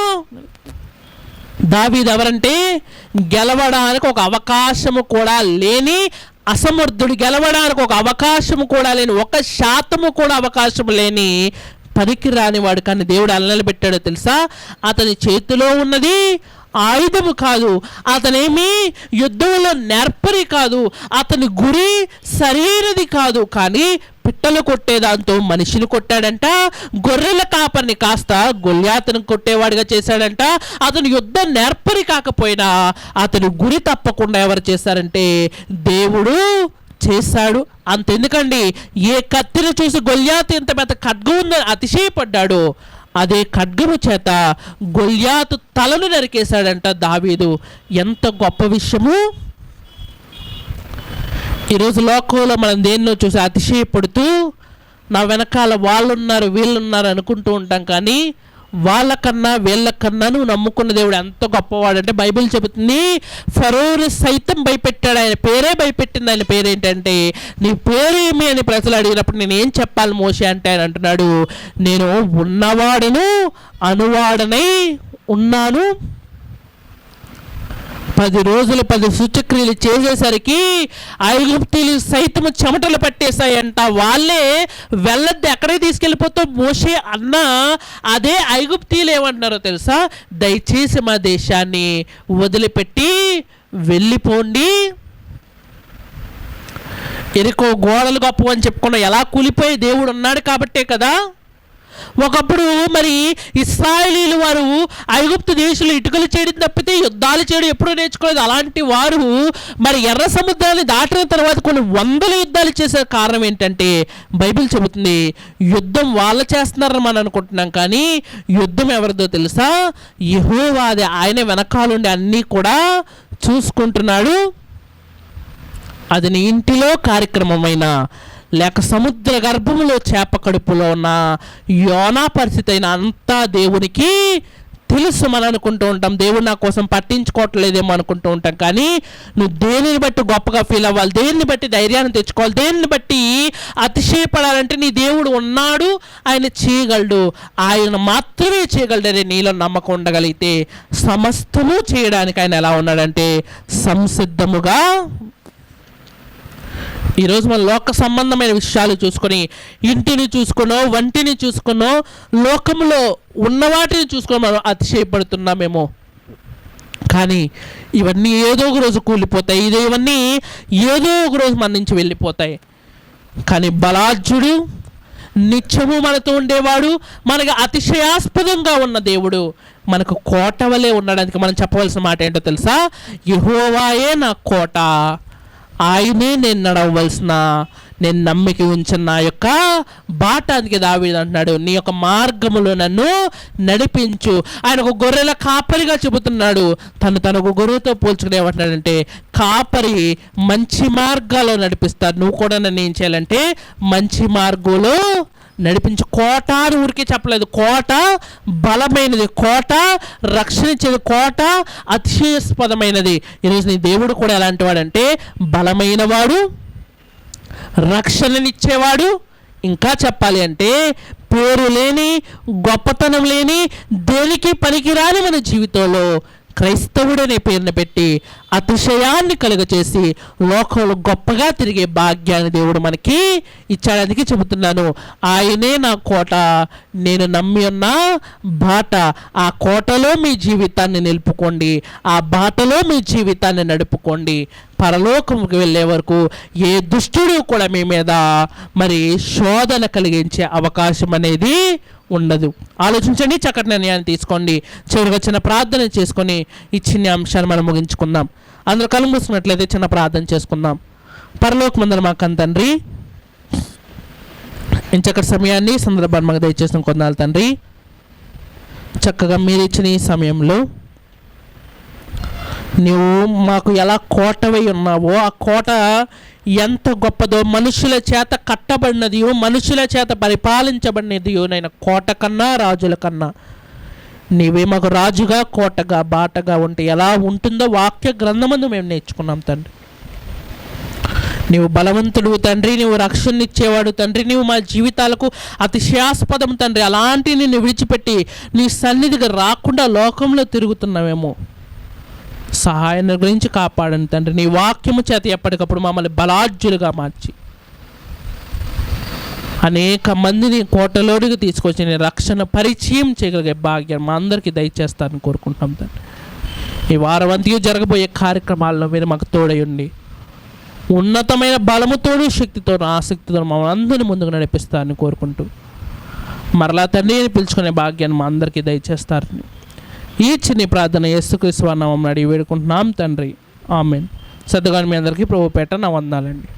దావీదు ఎవరంటే గెలవడానికి ఒక అవకాశము కూడా లేని అసమర్థుడు, గెలవడానికి ఒక అవకాశము కూడా లేని, 1% కూడా అవకాశం లేని పనికి రానివాడు. కానీ దేవుడు అలా నిలబెట్టాడో తెలుసా? అతని చేతిలో ఉన్నది ఆయుధము కాదు, అతనేమి యుద్ధంలో నేర్పరి కాదు, అతని గురి సరైనది కాదు, కానీ పిట్టలు కొట్టేదాంతో మనిషిని కొట్టాడంట. గొర్రెల కాపరిని కాస్త గొల్యాతును కొట్టేవాడిగా చేశాడంట. అతను యుద్ధం నేర్పరి కాకపోయినా అతని గురి తప్పకుండా ఎవరు చేశారంటే దేవుడు చేశాడు. అంతెందుకండి, ఏ కత్తిని చూసి గొల్యాతు ఇంత పెద్ద ఖడ్గం ఉందని అతిశయపడ్డాడు, అదే ఖడ్గము చేత గొల్యాతు తలను నరికేశాడంట దావీదు. ఎంత గొప్ప విషయము! ఈరోజు లోకంలో మనం దేన్నో చూసి అతిశయపడుతూ నా వెనకాల వాళ్ళున్నారు వీళ్ళున్నారు అనుకుంటూ ఉంటాం. కానీ వాళ్ళకన్నా వీళ్ళకన్నా నువ్వు నమ్ముకున్న దేవుడు ఎంత గొప్పవాడంటే బైబిల్ చెబుతుంది, ఫరోని సైతం భయపెట్టాడు. ఆయన పేరే భయపెట్టింది. ఆయన పేరేంటంటే, నీ పేరేమి అని ప్రజలు అడిగినప్పుడు నేను ఏం చెప్పాలి మోషే అంటే ఆయన అంటున్నాడు, నేను ఉన్నవాడను అనువాడనై ఉన్నాను. 10 రోజులు 10 సూచక్రియలు చేసేసరికి ఐగుప్తీయులు సైతం చెమటలు పట్టేశాయంట. వాళ్ళే వెళ్ళద్దు, ఎక్కడికి తీసుకెళ్ళిపోతావు మోషే అన్న అదే ఐగుప్తీయులు ఏమంటున్నారో తెలుసా? దయచేసి మా దేశాన్ని వదిలిపెట్టి వెళ్ళిపోండి. ఎరుకో గోడలు గొప్పవని చెప్పుకున్నా ఎలా కూలిపోయి దేవుడు ఉన్నాడు కాబట్టే కదా. ఒకప్పుడు మరి ఇశ్రాయేలీలు వారు ఐగుప్తు దేశంలో ఇటుకలు చేయడం తప్పితే యుద్ధాలు చేయడం ఎప్పుడూ నేర్చుకోలేదు. అలాంటి వారు మరి ఎర్ర సముద్రాన్ని దాటిన తర్వాత కొన్ని 100 యుద్ధాలు చేసే కారణం ఏంటంటే బైబిల్ చెబుతుంది యుద్ధం వాళ్ళు చేస్తున్నారని మనం అనుకుంటున్నాం, కానీ యుద్ధం ఎవరిదో తెలుసా? యెహోవాదే. ఆయన వెనకాలండి అన్నీ కూడా చూసుకుంటున్నాడు. అది నీ ఇంటిలో కార్యక్రమమైన, లేక సముద్ర గర్భంలో చేప కడుపులో ఉన్న యోనా పరిస్థితి అయినా అంతా దేవునికి తెలుసు. మనం అనుకుంటూ ఉంటాం దేవుడు నా కోసం పట్టించుకోవట్లేదేమో అనుకుంటూ ఉంటాం. కానీ నువ్వు దేనిని బట్టి గొప్పగా ఫీల్ అవ్వాలి, దేన్ని బట్టి ధైర్యాన్ని తెచ్చుకోవాలి, దేన్ని బట్టి అతిశయపడాలంటే నీ దేవుడు ఉన్నాడు, ఆయన చేయగలడు, ఆయన మాత్రమే చేయగలడని నీలో నమ్మకం ఉండగలిగితే సమస్తము చేయడానికి ఆయన ఎలా ఉన్నాడంటే సంసిద్ధముగా. ఈరోజు మన లోక సంబంధమైన విషయాలు చూసుకొని, ఇంటిని చూసుకునో వంటిని చూసుకునో లోకంలో ఉన్న వాటిని చూసుకొని మనం అతిశయపడుతున్నామేమో. కానీ ఇవన్నీ ఏదో ఒక రోజు కూలిపోతాయి, ఇవన్నీ ఏదో ఒక రోజు మన నుంచి వెళ్ళిపోతాయి. కానీ బలాఢ్యుడు, నిత్యము మనతో ఉండేవాడు, మనకు అతిశయాస్పదంగా ఉన్న దేవుడు మనకు కోట వలె ఉండడానికి మనం చెప్పవలసిన మాట ఏంటో తెలుసా? యెహోవాయే నా కోట, ఆయనే నేను నడవలసిన, నేను నమ్మిక ఉంచిన నా యొక్క బాటానికి దావీదు అంటున్నాడు, నీ యొక్క మార్గములో నన్ను నడిపించు. ఆయన ఒక గొర్రెల కాపరిగా చెబుతున్నాడు. తను ఒక గొర్రెతో పోల్చుకుని ఏమంటున్నాడంటే, కాపరి మంచి మార్గాల్లో నడిపిస్తాడు. నువ్వు కూడా నన్ను ఏం చేయాలంటే మంచి మార్గంలో నడిపించు. కోట అని ఊరికే చెప్పలేదు, కోట బలమైనది, కోట రక్షణ ఇచ్చేది, కోట అతిశయాస్పదమైనది. ఈరోజు నీ దేవుడు కూడా ఎలాంటి వాడంటే బలమైన వాడు, రక్షణనిచ్చేవాడు, ఇంకా చెప్పాలి అంటే పేరు లేని, గొప్పతనం లేని, దేనికి పనికిరాని మన జీవితంలో క్రైస్తవుడనే పేరుని పెట్టి అతిశయాన్ని కలుగచేసి లోకంలో గొప్పగా తిరిగే భాగ్యాన్ని దేవుడు మనకి ఇచ్చాడానికి చెబుతున్నాను. ఆయనే నా కోట, నేను నమ్మి ఉన్న బాట. ఆ కోటలో మీ జీవితాన్ని నిలుపుకోండి, ఆ బాటలో మీ జీవితాన్ని నడుపుకోండి. పరలోకంకి వెళ్ళే వరకు ఏ దుష్టుడు కూడా మీ మీద మరి శోధన కలిగించే అవకాశం అనేది ఉండదు. ఆలోచించండి, చక్కటి నిర్ణయాన్ని తీసుకోండి. చివరిగా చిన్న ప్రార్థన చేసుకొని ఈ చిన్న అంశాన్ని మనం ముగించుకుందాం. అందరూ కళ్ళు మూసుకున్నట్లయితే చిన్న ప్రార్థన చేసుకుందాం. పరలోకమందున మా కన్న తండ్రి, ఇంచక్కటి సమయాన్ని సందర్భాన్ని మాకు దయచేసిన కొందాలి తండ్రి. చక్కగా మీరు ఇచ్చిన ఈ సమయంలో నువ్వు మాకు ఎలా కోటవై ఉన్నావో, ఆ కోట ఎంత గొప్పదో, మనుషుల చేత కట్టబడినదియో, మనుషుల చేత పరిపాలించబడినదియో నైనా కోట కన్నా, రాజుల కన్నా నీవే మాకు రాజుగా, కోటగా, బాటగా ఉంటే ఎలా ఉంటుందో వాక్య గ్రంథమందు మేము నేర్చుకున్నాం తండ్రి. నీవు బలవంతుడు తండ్రి, నీవు రక్షణ ఇచ్చేవాడు తండ్రి, నీవు మా జీవితాలకు అతిశయాస్పదం తండ్రి. అలాంటి నిన్ను విడిచిపెట్టి నీ సన్నిధికి రాకుండా లోకంలో తిరుగుతున్నామేమో. సహాయాన్ని గురించి కాపాడండి తండ్రి. నీ వాక్యము చేత ఎప్పటికప్పుడు మమ్మల్ని బలాఢ్యులుగా మార్చి అనేక మందిని కోటలోడికి తీసుకొచ్చి నీ రక్షణ పరిచయం చేయగలిగే భాగ్యం మా అందరికీ దయచేస్తారని కోరుకుంటున్నాం తండ్రి. ఈ వారమంతా జరగబోయే కార్యక్రమాల్లో మీరు మాకు తోడై ఉండి ఉన్నతమైన బలముతోడు శక్తితోనూ ఆసక్తితో మమ్మల్ని అందరినీ ముందుకు నడిపిస్తారని కోరుకుంటూ మరలా తండ్రిని పిలుచుకునే భాగ్యాన్ని మా అందరికీ దయచేస్తారని ఈ చిన్ని ప్రార్థన యేసుక్రీస్తు నామమున అడిగి వేడుకుంటున్నాం తండ్రి. ఆమేన్. సద్దుగాని మీ అందరికీ ప్రభుపేట నా వందనాలండి.